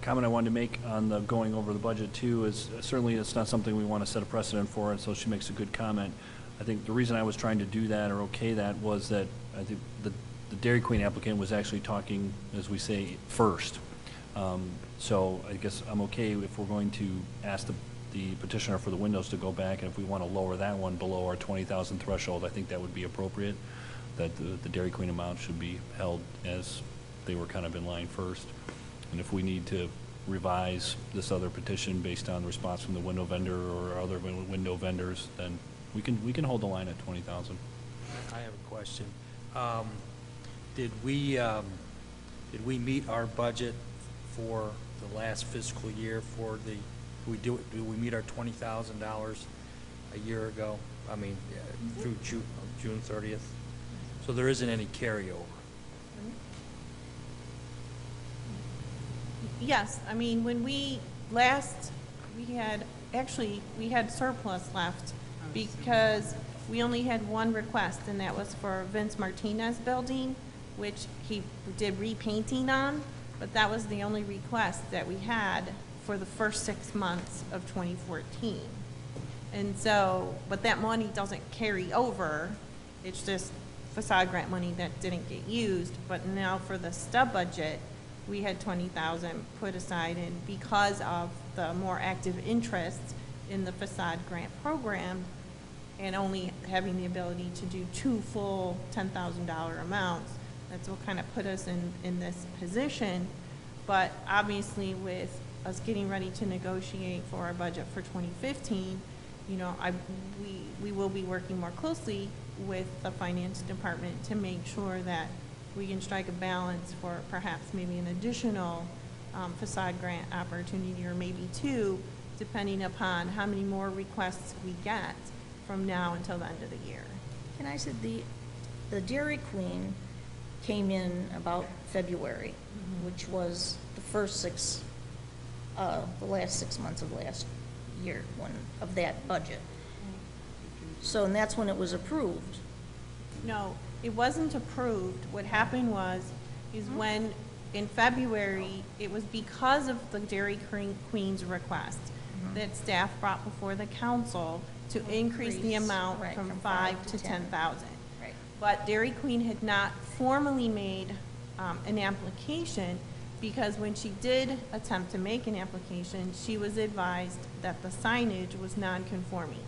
comment I wanted to make on the going over the budget too is certainly it's not something we want to set a precedent for, and so she makes a good comment. I think the reason I was trying to do that or okay that was that I think the Dairy Queen applicant was actually talking, as we say, first. So I guess I'm okay if we're going to ask the petitioner for the windows to go back, and if we want to lower that one below our 20,000 threshold, I think that would be appropriate, that the Dairy Queen amount should be held as they were kind of in line first. And if we need to revise this other petition based on the response from the window vendor or other window vendors, then we can hold the line at 20,000. I have a question. Did we meet our budget for the last fiscal year for the, do we meet our $20,000 a year ago? Through June 30th? So there isn't any carryover? Yes, when we had surplus left because we only had one request, and that was for Vince Martinez building, which he did repainting on, but that was the only request that we had for the first 6 months of 2014. And so, but that money doesn't carry over. It's just facade grant money that didn't get used. But now for the stub budget, we had 20,000 put aside, and because of the more active interest in the facade grant program and only having the ability to do 2 full $10,000 amounts, that's what kind of put us in this position. But obviously with us getting ready to negotiate for our budget for 2015, we will be working more closely with the finance department to make sure that we can strike a balance for perhaps maybe an additional facade grant opportunity, or maybe 2, depending upon how many more requests we get from now until the end of the year. Can I say the Dairy Queen came in about February, which was the last 6 months of last year of that budget. So, and that's when it was approved. No, it wasn't approved. What happened was, is when, in February, it was because of the Dairy Queen's request that staff brought before the council to increase the amount right, from from 5 to 10,000. Right. But Dairy Queen had not formally made an application, because when she did attempt to make an application, she was advised that the signage was non-conforming.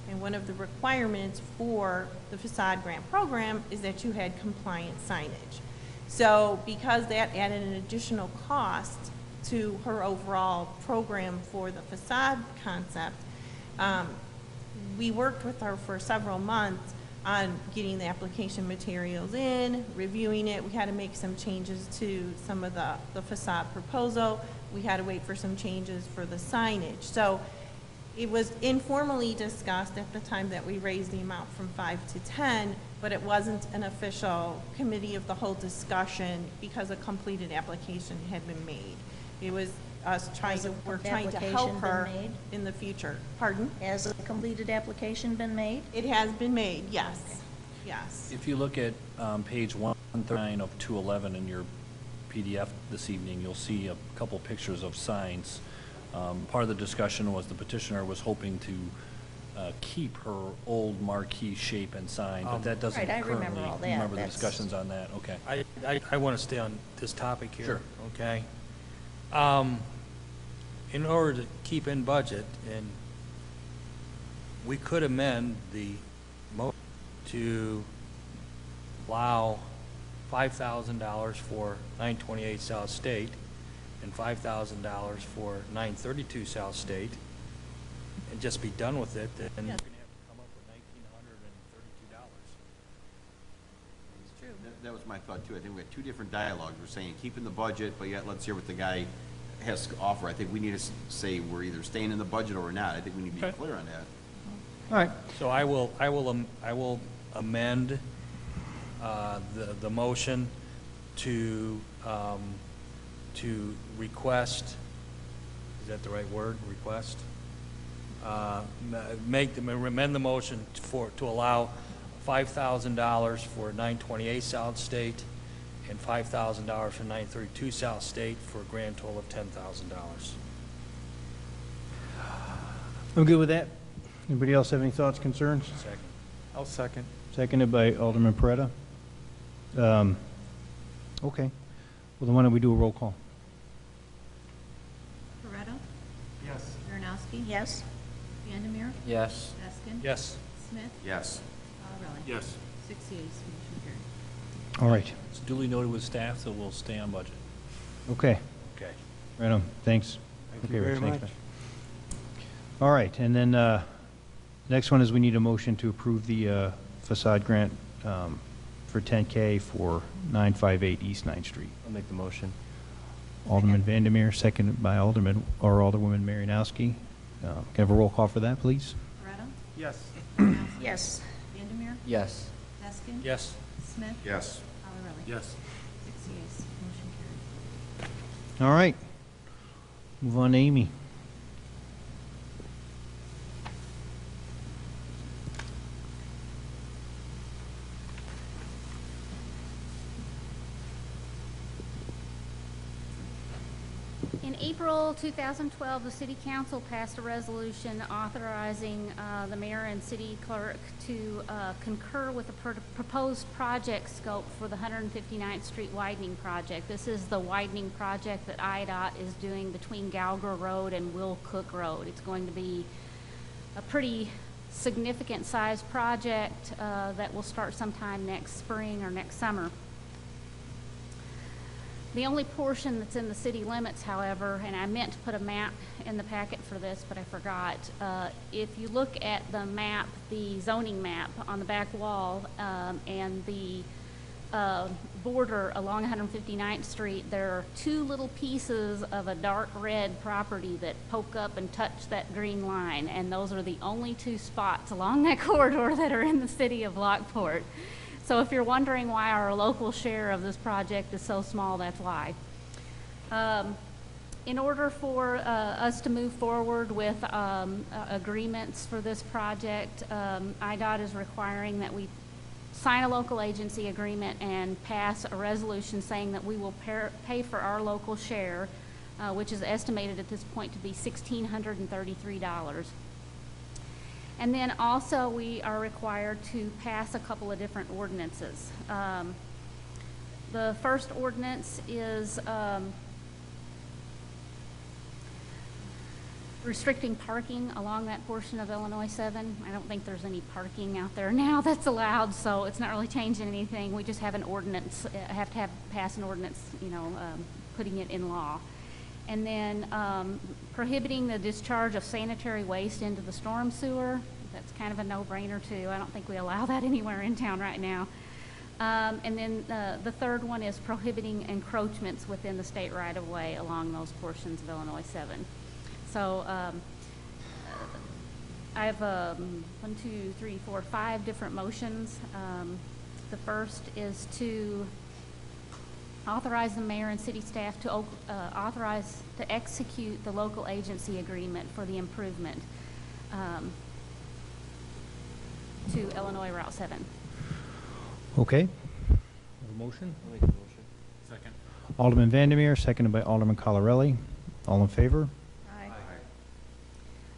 And one of the requirements for the facade grant program is that you had compliant signage. So because that added an additional cost to her overall program for the facade concept, we worked with her for several months on getting the application materials in, reviewing it. We had to make some changes to some of the facade proposal. We had to wait for some changes for the signage. So it was informally discussed at the time that we raised the amount from 5 to 10, but it wasn't an official committee of the whole discussion because a completed application had been made. It was us trying to, we're trying to help her in the future. Pardon? Has a completed application been made? It has been made, yes. Okay. Yes. If you look at page 139 of 211 in your PDF this evening, you'll see a couple pictures of signs. Part of the discussion was the petitioner was hoping to keep her old marquee shape and sign, but that doesn't Right, I currently. remember all that. Remember the That's- discussions on that? Okay. I want to stay on this topic here. Sure. Okay? In order to keep in budget, and we could amend the motion to allow $5,000 for 928 South State and $5,000 for 932 South State, and just be done with it, then you're going to have to come up with $1,932. It's true. That was my thought too. I think we had two different dialogues. We're saying keep in the budget, but yet let's hear what the guy has to offer. I think we need to say we're either staying in the budget or we're not. I think we need to be Okay. clear on that. All right. So I will amend the motion to request, is that the right word, request? Amend the motion to allow $5,000 for 928 South State and $5,000 for 932 South State for a grand total of $10,000. I'm good with that. Anybody else have any thoughts, concerns? Second. I'll second. Seconded by Alderman Peretta. Okay. Well, then why don't we do a roll call? Corretto? Yes. Marinowski? Yes? Vandermeer? Yes. Peskin? Yes. Smith? Yes. Colorelli? Yes. 6 yeas, motion carried. All right. It's duly noted with staff, so we'll stay on budget. Okay. Okay. Right on. Thanks. Thank Okay, you very Rich, thanks, much. man. All right, and then next one is we need a motion to approve the facade grant for 10K for 958 East 9th Street. I'll make the motion. Alderman Vandermeer, seconded by Alderman or Alderwoman Marinowski. Can I have a roll call for that, please? Corretto? Yes. Marinowski? Yes. Vandermeer? Yes. Peskin? Yes. Smith? Yes. Colorelli? Yes. 6 yeas, motion carried. All right. Move on to Amy. In April 2012, the City Council passed a resolution authorizing the mayor and city clerk to concur with the proposed project scope for the 159th Street widening project. This is the widening project that IDOT is doing between Gallagher Road and Will Cook Road. It's going to be a pretty significant sized project that will start sometime next spring or next summer. The only portion that's in the city limits, however, and I meant to put a map in the packet for this, but I forgot. If you look at the map, the zoning map on the back wall, and the border along 159th Street, there are two little pieces of a dark red property that poke up and touch that green line, and those are the only two spots along that corridor that are in the city of Lockport. So if you're wondering why our local share of this project is so small, that's why. In order for us to move forward with agreements for this project, IDOT is requiring that we sign a local agency agreement and pass a resolution saying that we will pay for our local share, which is estimated at this point to be $1,633. And then also we are required to pass a couple of different ordinances. The first ordinance is restricting parking along that portion of Illinois 7. I don't think there's any parking out there now that's allowed, so it's not really changing anything. We just have an ordinance, have to pass an ordinance, putting it in law. And then prohibiting the discharge of sanitary waste into the storm sewer. That's kind of a no-brainer too. I don't think we allow that anywhere in town right now. And then the third one is prohibiting encroachments within the state right-of-way along those portions of Illinois 7. So I have 5 different motions. The first is to authorize the mayor and city staff to authorize to execute the local agency agreement for the improvement to Illinois Route 7. Okay. Motion? I'll make the motion. Second. Alderman Vandermeer, seconded by Alderman Collarelli. All in favor? Aye.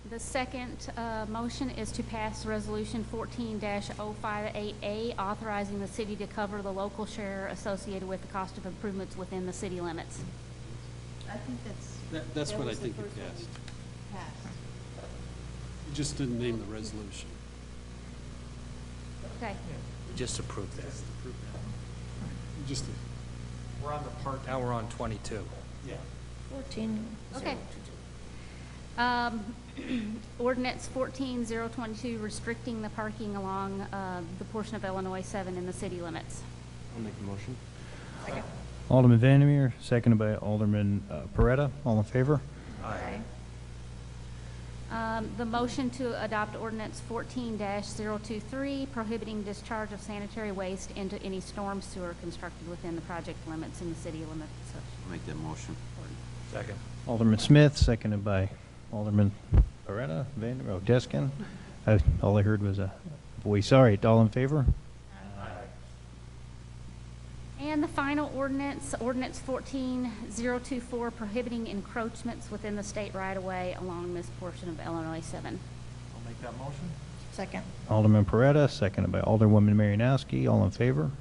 The second motion is to pass Resolution 14-058A, authorizing the city to cover the local share associated with the cost of improvements within the city limits. I think That's what I was the think it first one passed. passed. You just didn't name the resolution. Okay. Just approve that. Just, We're on the part. Now we're on 22. 14. Okay. Ordinance 14-022, restricting the parking along the portion of Illinois 7 in the city limits. I'll make the motion. Second. Alderman Vandermeer, seconded by Alderman Peretta. All in favor? Aye. The motion to adopt ordinance 14-023, prohibiting discharge of sanitary waste into any storm sewer constructed within the project limits in the city limits. I'll make that motion. Second. Alderman Smith, seconded by Alderman Peretta, Vandermeer, Deskin. All I heard was a voice. All right, all in favor? And the final ordinance, ordinance 14-024, prohibiting encroachments within the state right-of-way along this portion of Illinois 7. I'll make that motion. Second. Alderman Peretta, seconded by Alderwoman Marianowski. All in favor?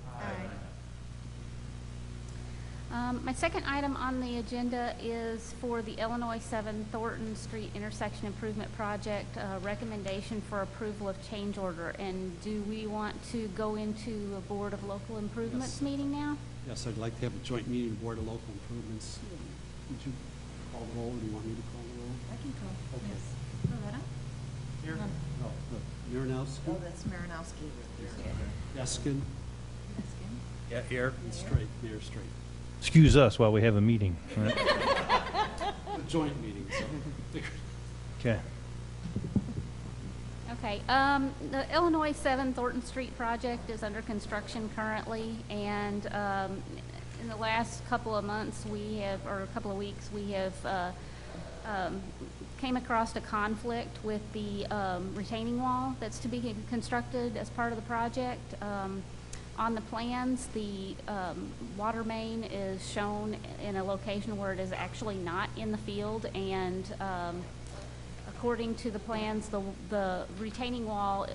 My second item on the agenda is for the Illinois 7 Thornton Street Intersection Improvement Project, recommendation for approval of change order. And do we want to go into a Board of Local Improvements Yes. meeting now? yes, I'd like to have a joint meeting, Board of Local Improvements. Would you call the roll, or do you want me to call the roll? I can call. Okay. Yes. Loretta? Here. No, Marinowski, Oh, that's Marinowski. Deskin, Deskin? Yeah, here. and Straight, Mayor Straight. Excuse us while we have a meeting. All right. A joint meeting, so. Okay. Okay, the Illinois 7 Thornton Street project is under construction currently, and in the last couple of months, or a couple of weeks, we have came across a conflict with the retaining wall that's to be constructed as part of the project. On the plans, the water main is shown in a location where it is actually not in the field, and according to the plans, the retaining wall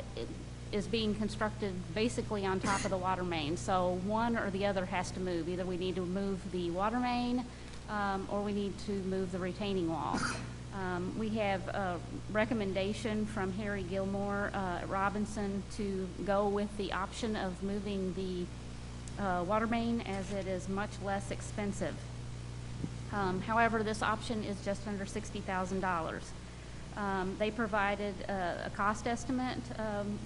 is being constructed basically on top of the water main. So one or the other has to move. Either we need to move the water main or we need to move the retaining wall. We have a recommendation from Harry Gilmore at Robinson to go with the option of moving the water main, as it is much less expensive. However, this option is just under $60,000. They provided a cost estimate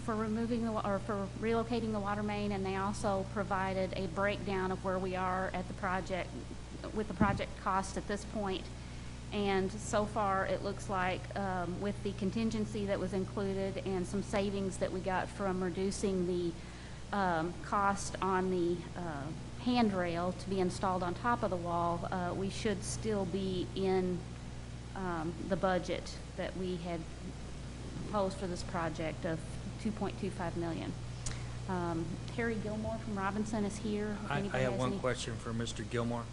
for for relocating the water main, and they also provided a breakdown of where we are at the project with the project cost at this point. And so far, it looks like with the contingency that was included and some savings that we got from reducing the cost on the handrail to be installed on top of the wall, we should still be in the budget that we had proposed for this project of $2.25 million. Terry Gilmore from Robinson is here. If I anybody have has one any- question for Mr. Gilmore.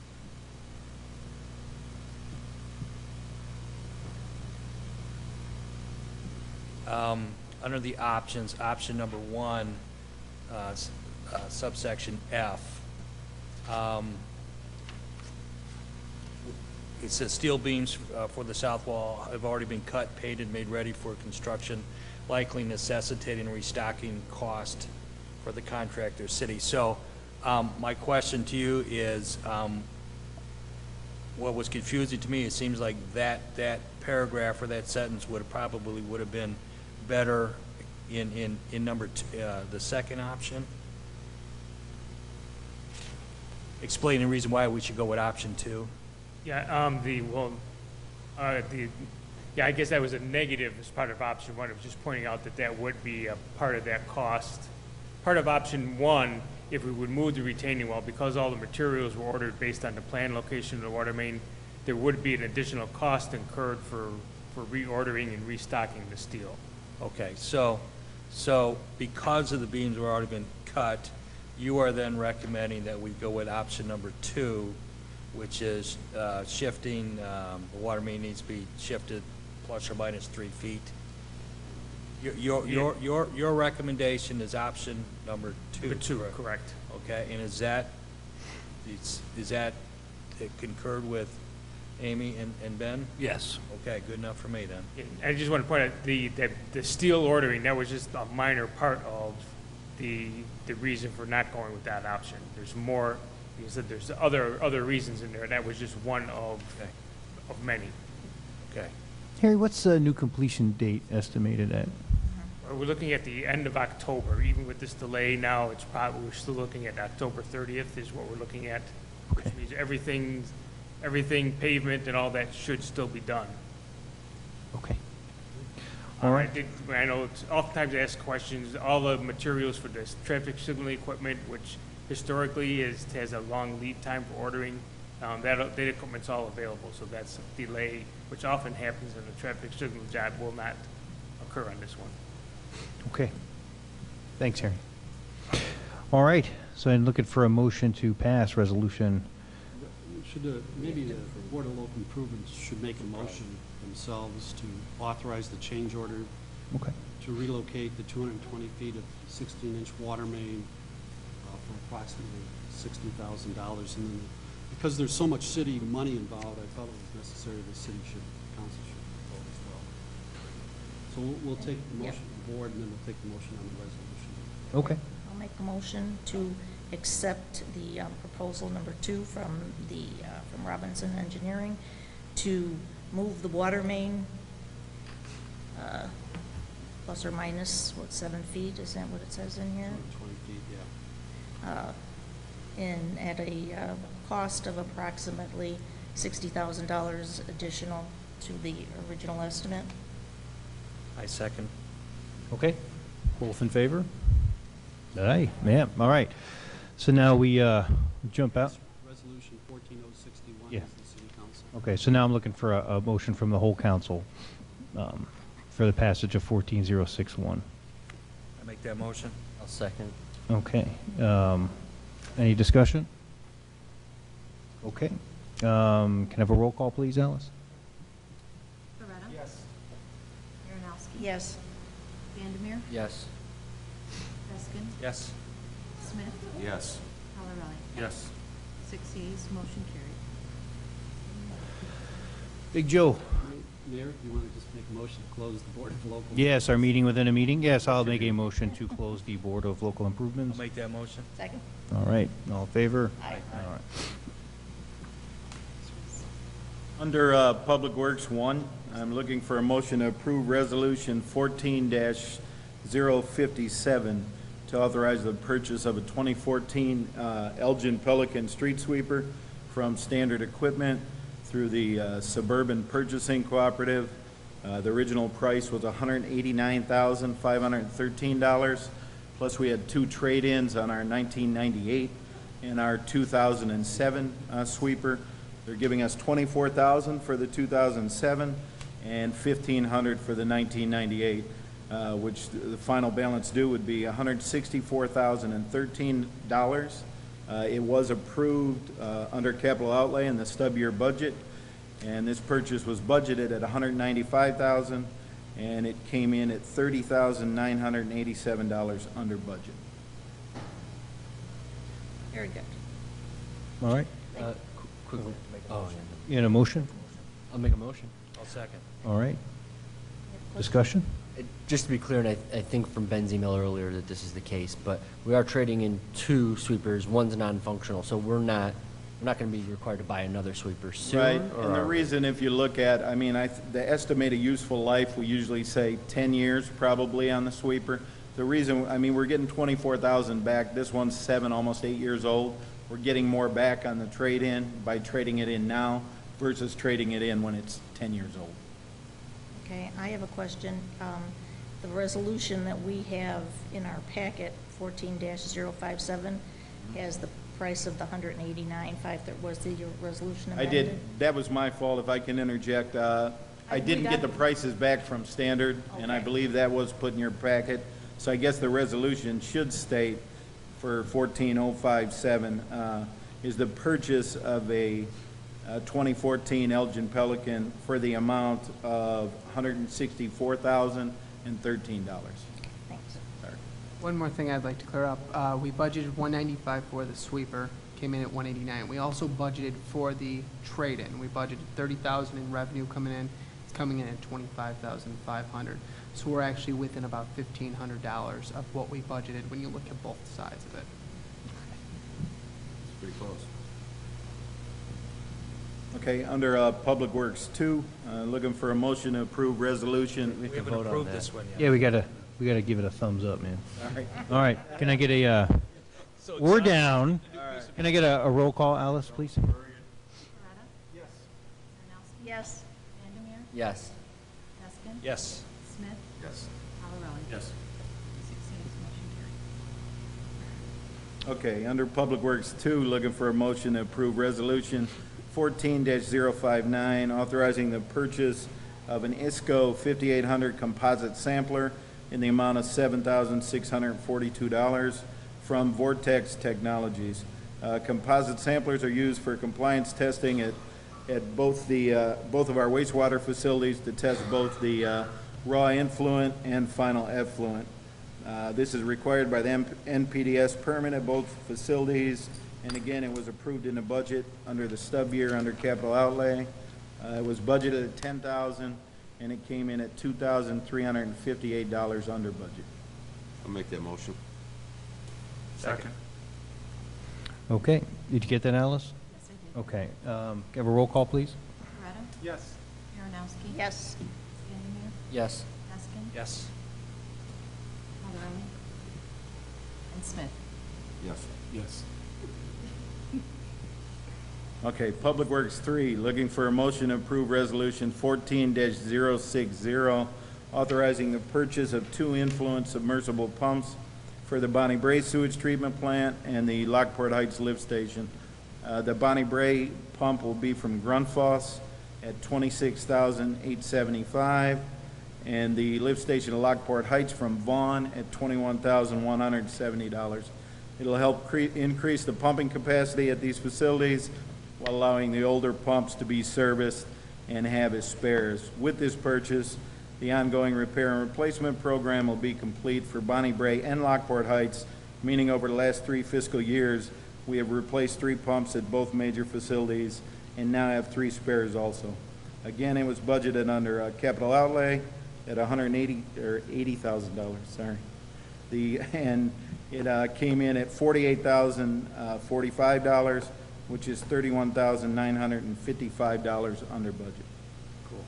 Under the options, option number 1, subsection F, it says steel beams for the south wall have already been cut, painted, made ready for construction, likely necessitating restocking cost for the contractor city. So my question to you is, what was confusing to me, it seems like that paragraph or that sentence would have been better in number the second option. Explain the reason why we should go with option 2. Yeah, I guess that was a negative as part of option 1. It was just pointing out that that would be a part of that cost. Part of option 1, if we would move the retaining wall, because all the materials were ordered based on the planned location of the water main, there would be an additional cost incurred for reordering and restocking the steel. Okay, so because of the beams were already been cut, you are then recommending that we go with option number 2, which is shifting, the water main needs to be shifted plus or minus 3 feet. Your recommendation is option number 2. Number 2, correct. Okay, and is that concurred with Amy and Ben? Yes. Okay, good enough for me then. I just want to point out the steel ordering, that was just a minor part of the reason for not going with that option. There's more, you said there's other reasons in there. That was just one of many. Okay. Harry, what's the new completion date estimated at? We're looking at the end of October. Even with this delay now, it's probably, we're still looking at October 30th is what we're looking at. Okay. Which means everything, pavement and all that should still be done. Okay. All right. I know it's oftentimes asked questions, all the materials for this traffic signaling equipment, which historically has a long lead time for ordering, that equipment's all available. So that's a delay, which often happens in a traffic signal job, will not occur on this one. Okay. Thanks, Harry. All right. So I'm looking for a motion to pass resolution. Maybe the Board of Local Improvements should make a motion themselves to authorize the change order Okay. to relocate the 220 feet of 16-inch water main for approximately $60,000. And then, because there's so much city money involved, I thought it was necessary the council should vote as well. So we'll take the motion to the board, and then we'll take the motion on the resolution. Okay. I'll make a motion to accept the proposal number 2 from Robinson Engineering to move the water main plus or minus, 7 feet? Is that what it says in here? 20 feet, yeah. And at a cost of approximately $60,000 additional to the original estimate. I second. Okay. Both in favor? Aye. Yeah. All right. So now we jump out. Resolution 14061 Yeah. is the city council. Okay. So now I'm looking for a motion from the whole council for the passage of 14061. I make that motion. I'll second. Okay. Any discussion? Okay. Can I have a roll call, please, Alice? Coretta? Yes. Marinowski? Yes. Vandermeer? Yes. Peskin? Yes. Smith? Yes. Colorado? Yes. 6 yeas, motion carried. Big Joe. Mayor, if you want to just make a motion to close the Board of Local. Yes, our meeting within a meeting. Yes, I'll make a motion to close the Board of Local Improvements. I'll make that motion. Second? All right. All in favor? Aye. All right. Under Public Works 1, I'm looking for a motion to approve Resolution 14-057 to authorize the purchase of a 2014 Elgin Pelican street sweeper from Standard Equipment through the Suburban Purchasing Cooperative. The original price was $189,513, plus we had 2 trade-ins on our 1998 and our 2007 sweeper. They're giving us $24,000 for the 2007 and $1,500 for the 1998. which the final balance due would be $164,013. It was approved under capital outlay in the stub year budget, and this purchase was budgeted at $195,000, and it came in at $30,987 under budget. Very good. All right. Quickly. Oh, yeah. You in a motion? I'll make a motion. I'll second. All right. Discussion? Just to be clear, and I think from Ben's email earlier that this is the case, but we are trading in 2 sweepers. One's non-functional, so we're not going to be required to buy another sweeper soon. Right, or and the are we? reason, if you look at, I mean, the estimated useful life, we usually say 10 years probably on the sweeper. The reason, I mean, we're getting 24,000 back. This one's 7, almost 8 years old. We're getting more back on the trade-in by trading it in now versus trading it in when it's 10 years old. Okay, I have a question. The resolution that we have in our packet, 14-057, has the price of the $189,530. Was the resolution I amended? did, that was my fault, if I can interject. I didn't get the prices back from Standard, and I Okay. believe that was put in your packet. So I guess the resolution should state for 14057 is the purchase of a 2014 Elgin Pelican for the amount of $164,013. Thanks. Sorry. One more thing I'd like to clear up. We budgeted $195 for the sweeper, came in at $189. We also budgeted for the trade-in. We budgeted $30,000 in revenue coming in. It's coming in at $25,500. So we're actually within about $1,500 of what we budgeted when you look at both sides of it. It's pretty close. Okay, under Public Works 2, looking for a motion to approve resolution. We haven't approved this one yet. Yeah, we gotta give it a thumbs up, man. All right. All right, can I get a, we're down. Can I get a roll call, Alice, please? Coretta? Yes. Marinowski? Yes. Vandermeer? Yes. Peskin? Yes. Smith? Yes. Colorado? Yes. 6 yeas, motion carried. Okay, under Public Works 2, looking for a motion to approve resolution 14-059, authorizing the purchase of an ISCO 5800 composite sampler in the amount of $7,642 from Vortex Technologies. Composite samplers are used for compliance testing at both of our wastewater facilities to test both the raw influent and final effluent. This is required by the NPDS permit at both facilities, and again, it was approved in the budget under the stub year under capital outlay. It was budgeted at $10,000, and it came in at $2,358 under budget. I'll make that motion. Second. Okay, did you get that, Alice? Yes, I did. Okay, have a roll call, please? Coretta? Yes. Marinowski? Yes. Vandermeer? Yes. Peskin? Yes. Colorado? And Smith? Yes. Yes. Okay, Public Works 3, looking for a motion to approve resolution 14-060, authorizing the purchase of 2 influent submersible pumps for the Bonnie Bray sewage treatment plant and the Lockport Heights lift station. The Bonnie Bray pump will be from Grundfos at $26,875, and the lift station at Lockport Heights from Vaughn at $21,170. It'll help increase the pumping capacity at these facilities while allowing the older pumps to be serviced and have as spares. With this purchase, the ongoing repair and replacement program will be complete for Bonnie Bray and Lockport Heights, meaning over the last 3 fiscal years, we have replaced 3 pumps at both major facilities and now have 3 spares also. Again, it was budgeted under capital outlay at $80,000, sorry. And it came in at $48,045, which is $31,955 under budget. Cool.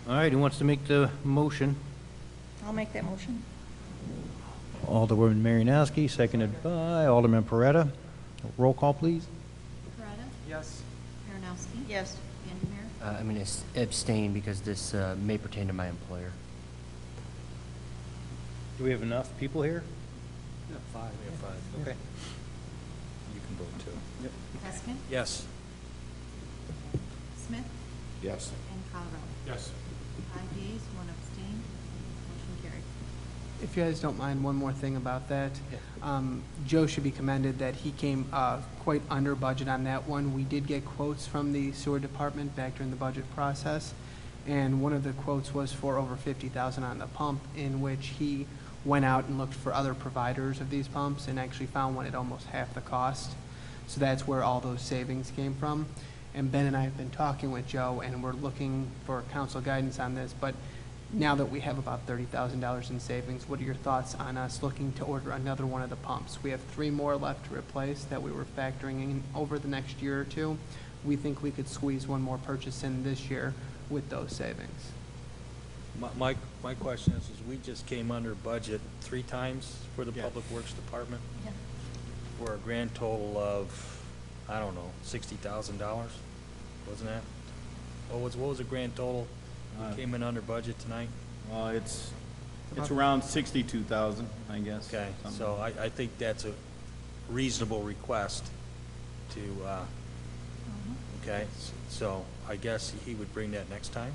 All right, who wants to make the motion? I'll make that motion. Alderwoman Marinowski, seconded by Alderman Peretta. Roll call, please. Coretta? Yes. Marinowski? Yes. Vandermeer? I'm going to abstain because this may pertain to my employer. Do we have enough people here? We have 5. Okay. You can vote too. Yep. Peskin? Yes. Smith? Yes. And Colorado? Yes. 5 yeas, 1 abstention. If you guys don't mind, one more thing about that. Joe should be commended that he came quite under budget on that one. We did get quotes from the sewer department back during the budget process, and one of the quotes was for over $50,000 on the pump, in which he went out and looked for other providers of these pumps and actually found one at almost half the cost. So that's where all those savings came from. And Ben and I have been talking with Joe, and we're looking for council guidance on this, but now that we have about $30,000 in savings, what are your thoughts on us looking to order another one of the pumps? We have 3 more left to replace that we were factoring in over the next year or two. We think we could squeeze one more purchase in this year with those savings. My question is we just came under budget 3 times for the Public Works Department for a grand total of, I don't know, $60,000, wasn't that? What was the grand total? We came in under budget tonight? Well, it's around 62,000, I guess. Okay, something. so I think that's a reasonable request to, okay, so I guess he would bring that next time?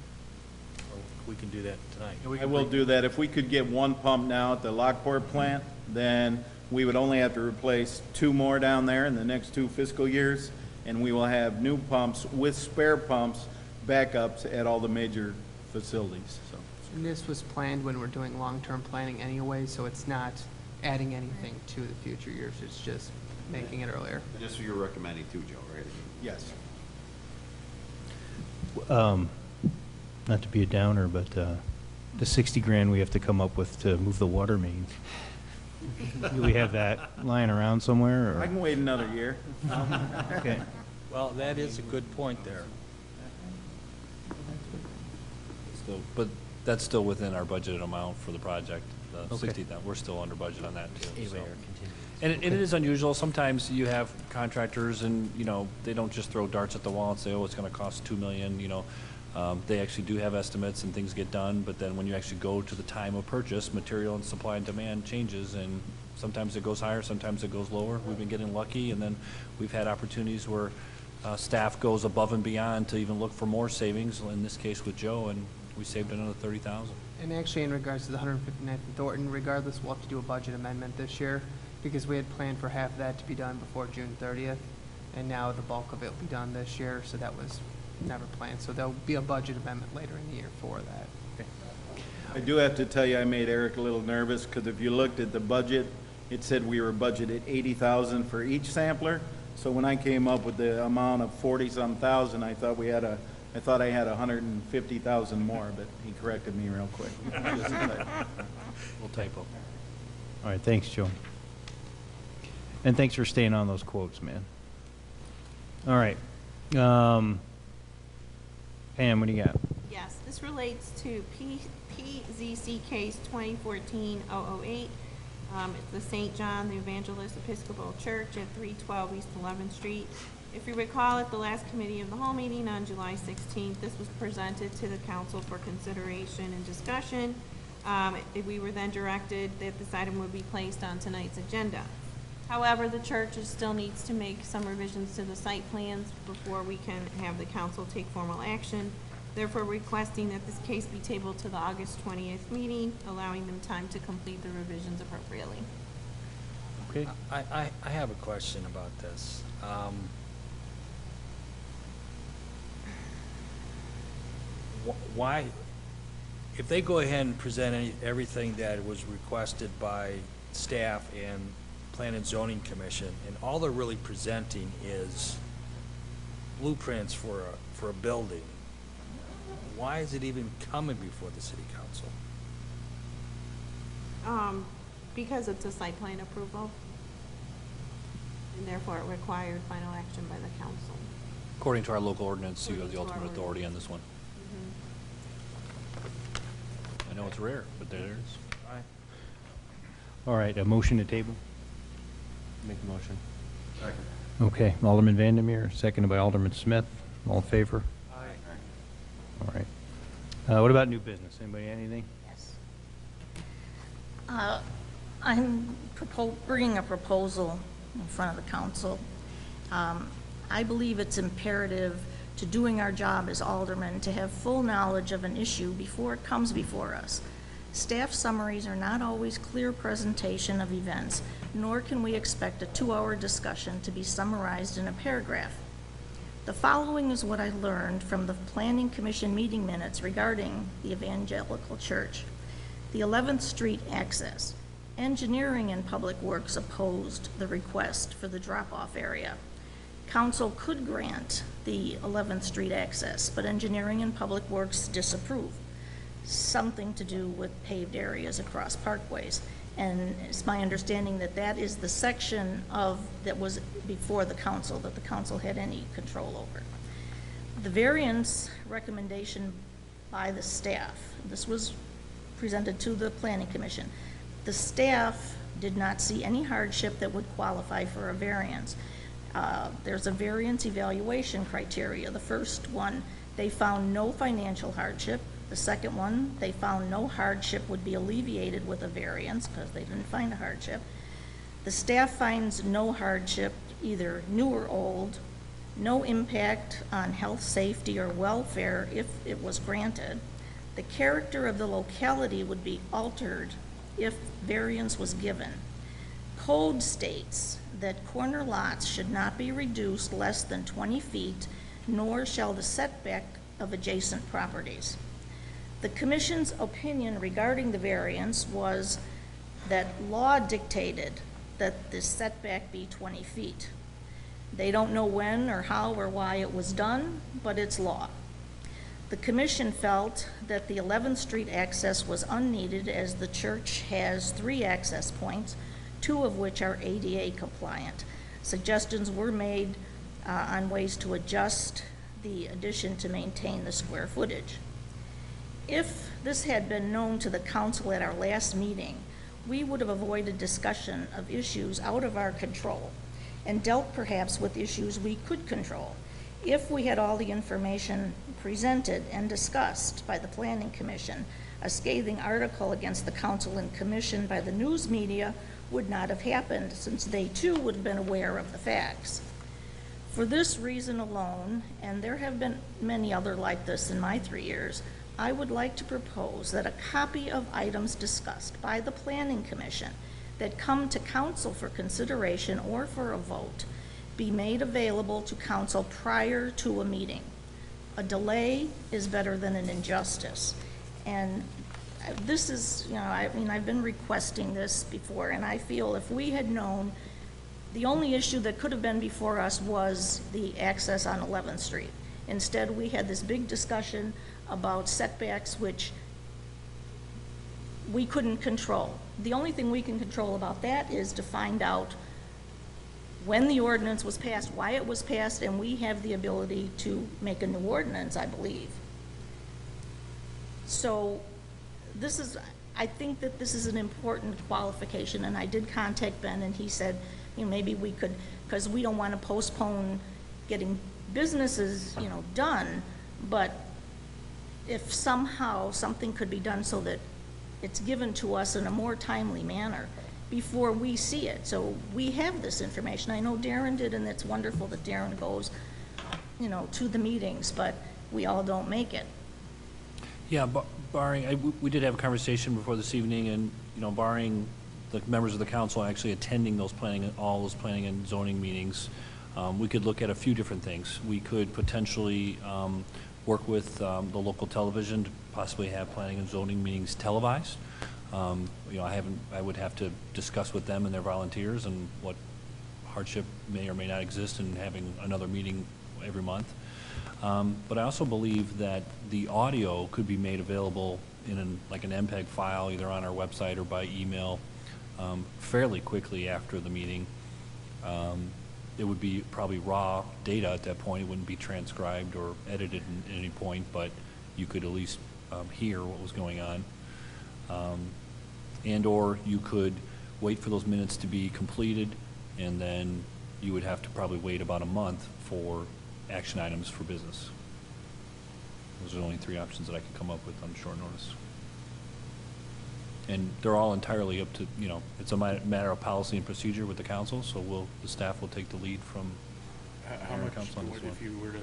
Or we can do that tonight? I will do that. If we could get 1 pump now at the Lockport plant, then we would only have to replace 2 more down there in the next 2 fiscal years, and we will have new pumps with spare pumps, backups at all the major facilities, so. And this was planned when we're doing long-term planning anyway, so it's not adding anything to the future years, it's just making it earlier. Just what you're recommending too, Joe, right? Yes. Not to be a downer, but the 60 grand we have to come up with to move the water mains. Do we have that lying around somewhere? Or? I can wait another year. Okay. Well, that is a good point there. But that's still within our budgeted amount for the project, the Okay. 60,000. We're still under budget on that too. So. Anyway, or continue. And it is unusual. Sometimes you have contractors and, you know, they don't just throw darts at the wall and say, oh, it's going to cost $2 million, you know. They actually do have estimates and things get done, but then when you actually go to the time of purchase, material and supply and demand changes, and sometimes it goes higher, sometimes it goes lower. We've been getting lucky, and then we've had opportunities where staff goes above and beyond to even look for more savings, in this case with Joe, and we saved another $30,000. And actually, in regards to the 159th and Thornton, regardless, we'll have to do a budget amendment this year, because we had planned for half of that to be done before June 30th, and now the bulk of it will be done this year, so that was never planned. So there'll be a budget amendment later in the year for that. Okay. I do have to tell you, I made Eric a little nervous, because if you looked at the budget, it said we were budgeted $80,000 for each sampler. So when I came up with the amount of 40-some thousand, I thought I had 150,000 more, but he corrected me real quick. We'll typo. All right, thanks, Joe. And thanks for staying on those quotes, man. All right. Pam, what do you got? Yes, this relates to PZC case 2014-008. It's the St. John the Evangelist Episcopal Church at 312 East 11th Street. If you recall, at the last committee of the whole meeting on July 16th, this was presented to the council for consideration and discussion. We were then directed that this item would be placed on tonight's agenda. However, the church still needs to make some revisions to the site plans before we can have the council take formal action. Therefore, requesting that this case be tabled to the August 20th meeting, allowing them time to complete the revisions appropriately. Okay. I have a question about this. Why, if they go ahead and present everything that was requested by staff and Plan and Zoning Commission, and all they're really presenting is blueprints for a building, why is it even coming before the city council? Because it's a site plan approval, and therefore it required final action by the council. According to our local ordinance, you have the ultimate authority on this one. I know it's rare, but there it is. All right, a motion to table? Make a motion. Second. Okay, Alderman Vandermeer, seconded by Alderman Smith. All in favor? Aye. All right. What about new business? Anybody have anything? Yes. I'm bringing a proposal in front of the council. I believe it's imperative to doing our job as aldermen to have full knowledge of an issue before it comes before us. Staff summaries are not always clear presentation of events, nor can we expect a 2-hour discussion to be summarized in a paragraph. The following is what I learned from the Planning Commission meeting minutes regarding the Evangelical Church. The 11th Street access. Engineering and Public Works opposed the request for the drop-off area. Council could grant the 11th Street access, but Engineering and Public Works disapproved. Something to do with paved areas across parkways. And it's my understanding that that is the section that was before the council, that the council had any control over. The variance recommendation by the staff, this was presented to the Planning Commission. The staff did not see any hardship that would qualify for a variance. There's a variance evaluation criteria. The first one, they found no financial hardship. The second one, they found no hardship would be alleviated with a variance because they didn't find a hardship. The staff finds no hardship, either new or old, no impact on health, safety, or welfare if it was granted. The character of the locality would be altered if variance was given. Code states that corner lots should not be reduced less than 20 feet, nor shall the setback of adjacent properties. The Commission's opinion regarding the variance was that law dictated that the setback be 20 feet. They don't know when or how or why it was done, but it's law. The Commission felt that the 11th Street access was unneeded as the church has 3 access points, 2 of which are ADA compliant. Suggestions were made on ways to adjust the addition to maintain the square footage. If this had been known to the council at our last meeting, we would have avoided discussion of issues out of our control and dealt perhaps with issues we could control. If we had all the information presented and discussed by the Planning Commission, a scathing article against the council and commission by the news media would not have happened, since they too would have been aware of the facts. For this reason alone, and there have been many other like this in my 3 years, I would like to propose that a copy of items discussed by the Planning Commission that come to council for consideration or for a vote be made available to council prior to a meeting. A delay is better than an injustice. And this is, I've been requesting this before, and I feel if we had known, the only issue that could have been before us was the access on 11th Street. Instead, we had this big discussion about setbacks, which we couldn't control. The only thing we can control about that is to find out when the ordinance was passed, why it was passed, and we have the ability to make a new ordinance, I believe. So I think that this is an important qualification, and I did contact Ben, and he said, maybe we could, because we don't want to postpone getting businesses, done, but if somehow something could be done so that it's given to us in a more timely manner before we see it. So we have this information. I know Darren did, and it's wonderful that Darren goes, to the meetings, but we all don't make it. Yeah, barring, we did have a conversation before this evening, and, barring the members of the council actually attending all those planning and zoning meetings, we could look at a few different things. We could potentially work with the local television to possibly have planning and zoning meetings televised. I would have to discuss with them and their volunteers and what hardship may or may not exist in having another meeting every month. But I also believe that the audio could be made available in an MPEG file, either on our website or by email, fairly quickly after the meeting. It would be probably raw data at that point. It wouldn't be transcribed or edited at any point, but you could at least hear what was going on. And/or you could wait for those minutes to be completed, and then you would have to probably wait about a month for action items for business. Those are the only 3 options that I could come up with on short notice. And they're all entirely up to, it's a matter of policy and procedure with the council, so the staff will take the lead from How the much, council on this one. if you were to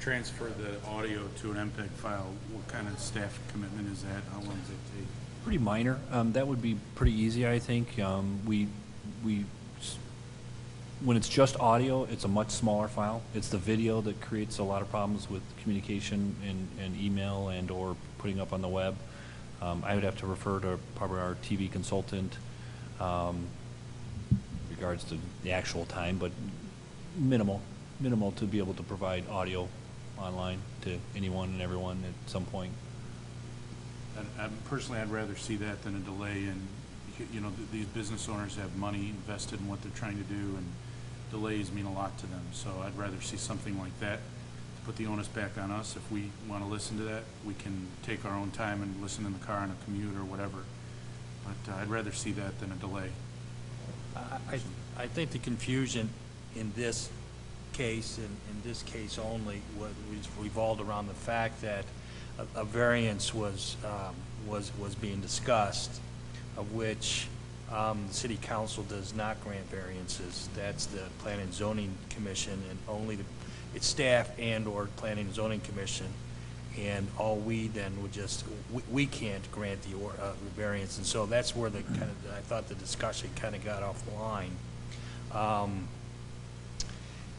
transfer the audio to an MPEG file, what kind of staff commitment is that? How long does it take? Pretty minor. That would be pretty easy, I think. When it's just audio, it's a much smaller file. It's the video that creates a lot of problems with communication and email and or putting up on the web. I would have to refer to probably our TV consultant regards to the actual time, but minimal to be able to provide audio online to anyone and everyone at some point. Personally, I'd rather see that than a delay, and these business owners have money invested in what they're trying to do, and delays mean a lot to them. So I'd rather see something like that to put the onus back on us. If we want to listen to that, we can take our own time and listen in the car on a commute or whatever. But I'd rather see that than a delay. I think the confusion in this case, and in this case only, revolved around the fact that a variance was being discussed, of which the City Council does not grant variances. That's the Planning and Zoning Commission, and only its staff and or Planning and Zoning Commission. And all we then would just, we can't grant the variance. And so that's where the kind of, I thought the discussion kind of got off the line.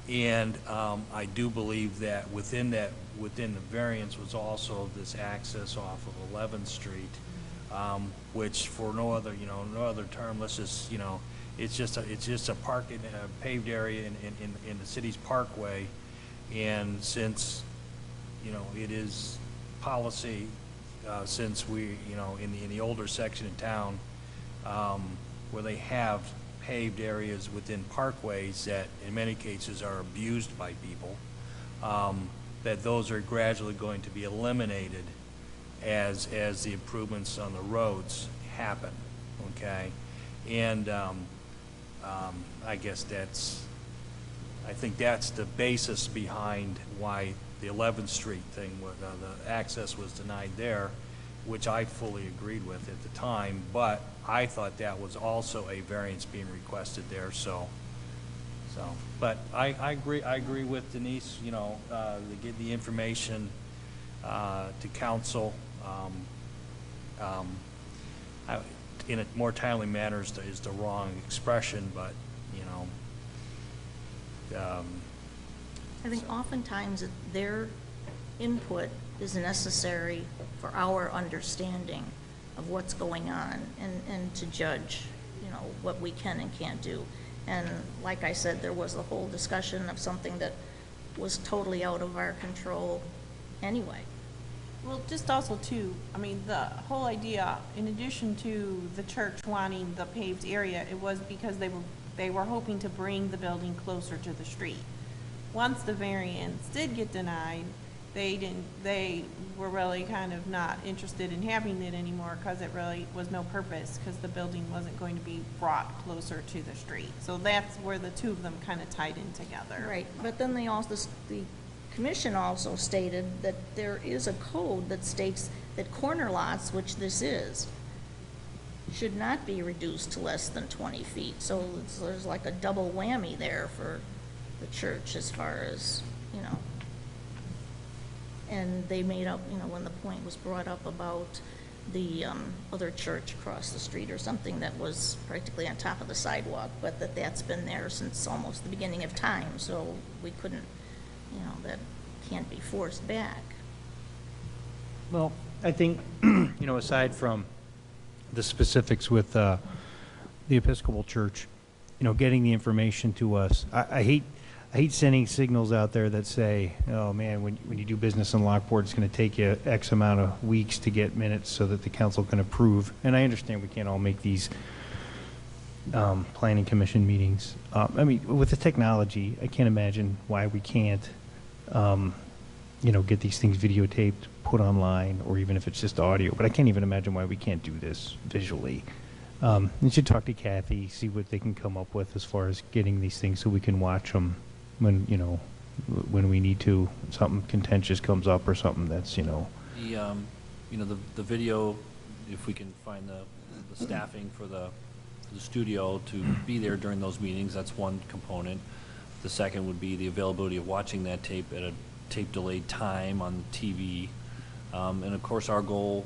I do believe that within the variance was also this access off of 11th Street, which for no other term, let's just, it's just a parking, a paved area in the city's parkway. And since, it is policy, since we, in the older section of town, where they have paved areas within parkways that in many cases are abused by people, that those are gradually going to be eliminated as the improvements on the roads happen, okay? And I guess I think that's the basis behind why the 11th Street thing, where the access was denied there, which I fully agreed with at the time, but I thought that was also a variance being requested there, but I agree with Denise, to give the information to council in a more timely manner is the wrong expression, but, I think oftentimes their input is necessary for our understanding of what's going on and to judge, what we can and can't do. And like I said, there was a whole discussion of something that was totally out of our control anyway. Well, just also too, the whole idea, in addition to the church wanting the paved area, it was because they were hoping to bring the building closer to the street. Once the variance did get denied, they were really kind of not interested in having it anymore, because it really was no purpose, because the building wasn't going to be brought closer to the street. So that's where the two of them kind of tied in together. Right, but then the commission also stated that there is a code that states that corner lots, which this is, should not be reduced to less than 20 feet. So there's like a double whammy there for the church as far as, and they made up, when the point was brought up about the other church across the street or something that was practically on top of the sidewalk, but that's been there since almost the beginning of time, so we couldn't, that can't be forced back. Well, I think, aside from the specifics with the Episcopal Church, getting the information to us, I hate sending signals out there that say, oh man, when you do business in Lockport, it's going to take you X amount of weeks to get minutes so that the council can approve. And I understand we can't all make these planning commission meetings. With the technology, I can't imagine why we can't, get these things videotaped, put online, or even if it's just audio. But I can't even imagine why we can't do this visually. You should talk to Kathy, see what they can come up with as far as getting these things so we can watch them when we need to. Something contentious comes up or something that's, The video, if we can find the staffing for the studio to be there during those meetings, that's one component. The second would be the availability of watching that tape at a tape delayed time on TV. And of course, our goal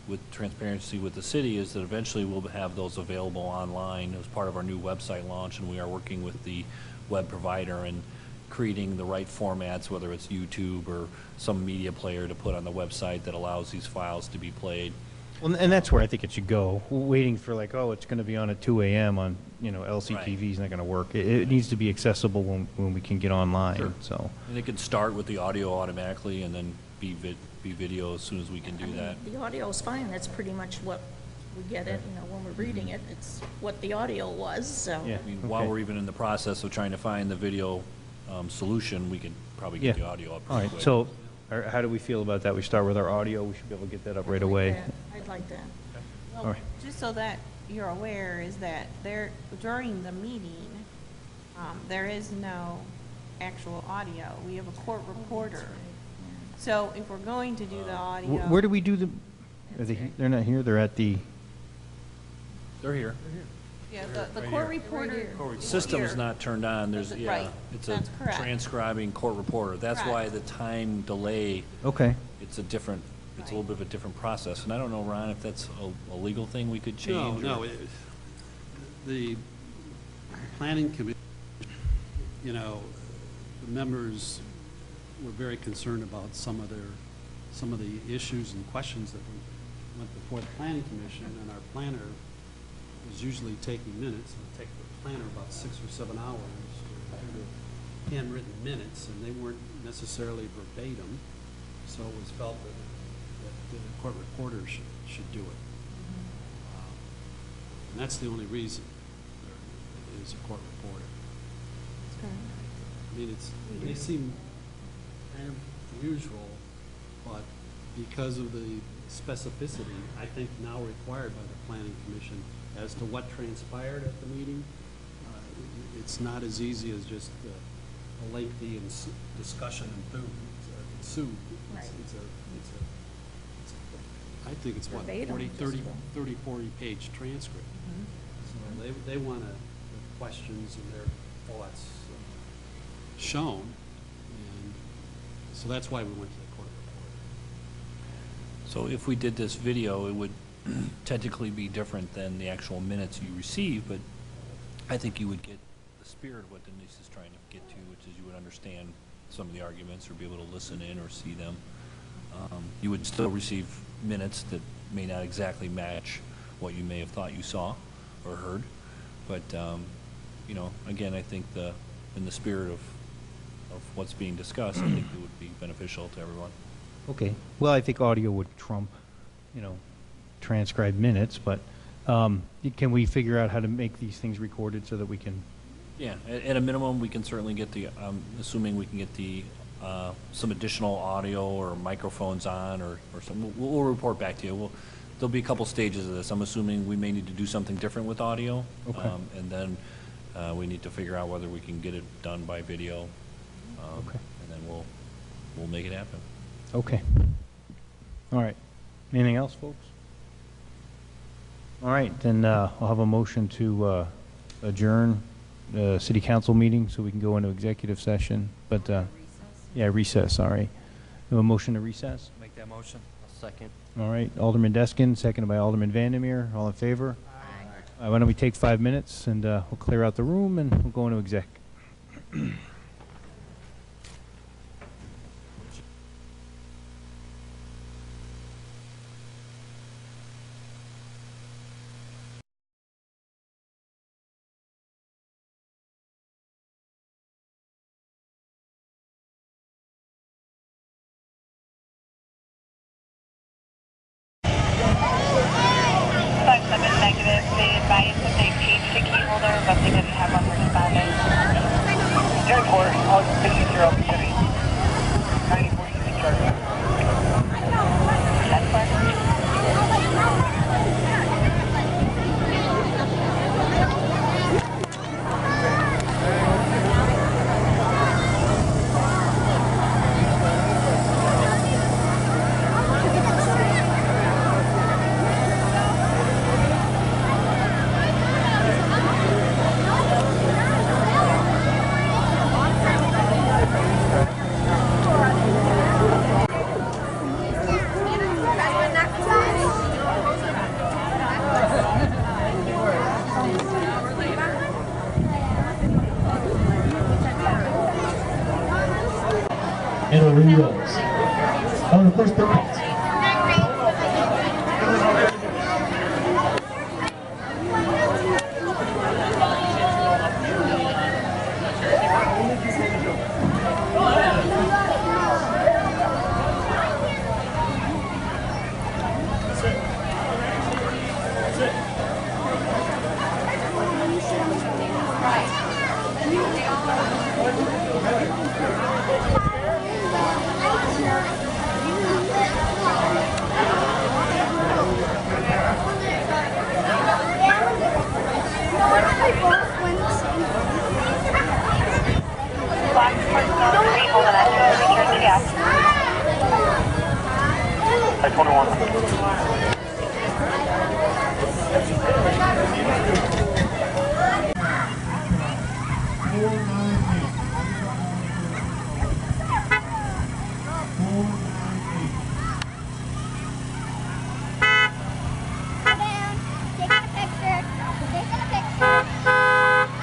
with transparency with the city is that eventually we'll have those available online as part of our new website launch, and we are working with the web provider and creating the right formats, whether it's YouTube or some media player to put on the website that allows these files to be played. Well, and that's where I think it should go. Waiting for like, oh, it's going to be on at 2 a.m. on, LCTV is not going to work. It needs to be accessible when we can get online. Sure. So. And it could start with the audio automatically and then be video as soon as we can do that. The audio is fine, that's pretty much what we get it, when we're reading it, it's what the audio was, so. Yeah. I mean, while we're even in the process of trying to find the video solution, we can probably get the audio up All pretty right, quick. so how do we feel about that? We start with our audio, we should be able to get that up right away. I'd like that. All Well, right. just so that you're aware, is that during the meeting, there is no actual audio. We have a court reporter. So if we're going to do the audio. Where do we do the, they're not here, they're at the, They're here. Yeah, the court reporter. System is here. not turned on. There's, Right, it's a that's correct. transcribing court reporter. That's why Correct. the time delay, okay. it's a little bit of a different process. And I don't know, Ron, if that's a legal thing we could change? No, or- the planning committee, the members were very concerned about some of the issues and questions that went before the planning commission, and our planner was usually taking minutes. It would take the planner about 6 or 7 hours to do the handwritten minutes, and they weren't necessarily verbatim, so it was felt that the court reporter should do it. And that's the only reason there is a court reporter. I mean, it may seem kind of unusual, but because of the specificity, I think now required by the planning commission as to what transpired at the meeting, it's not as easy as just a lengthy discussion ensued. I think it's what, Verbatim, 40 page transcript. So they want the questions and their thoughts shown, and so that's why we went to the court reporter. So if we did this video, it would technically be different than the actual minutes you receive, but I think you would get the spirit of what Denise is trying to get to, which is you would understand some of the arguments or be able to listen in or see them. You would still receive minutes that may not exactly match what you may have thought you saw or heard, but again, I think in the spirit of what's being discussed, I think it would be beneficial to everyone. Okay. Well, I think audio would trump, transcribed minutes, but can we figure out how to make these things recorded so that we can? Yeah, at a minimum, we can certainly get assuming we can get some additional audio or microphones on or something. We'll report back to you. There'll be a couple stages of this. I'm assuming we may need to do something different with audio. Okay. And then we need to figure out whether we can get it done by video. Okay. And then we'll make it happen. Okay. All right. Anything else, folks? All right, then I'll have a motion to adjourn the city council meeting so we can go into executive session. But recess. Sorry. We have a motion to recess. Make that motion. I'll second. All right, Alderman Deskin, seconded by Alderman Vandermeer. All in favor? Aye. Why don't we take 5 minutes and we'll clear out the room and we'll go into exec. Negative, they advised that they paged a key holder, but they didn't have one responding.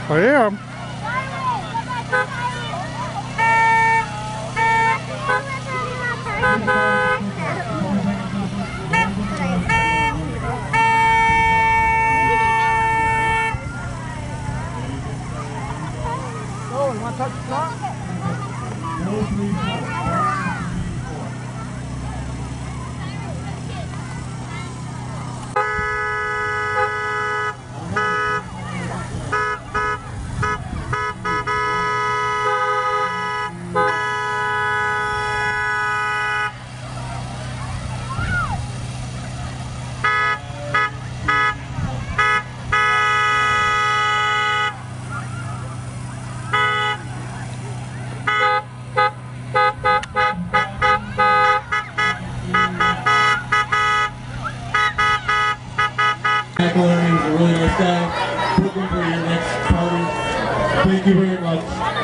I am. Oh, you want to touch the top? He's a really nice guy. Book him for your next party. Thank you very much.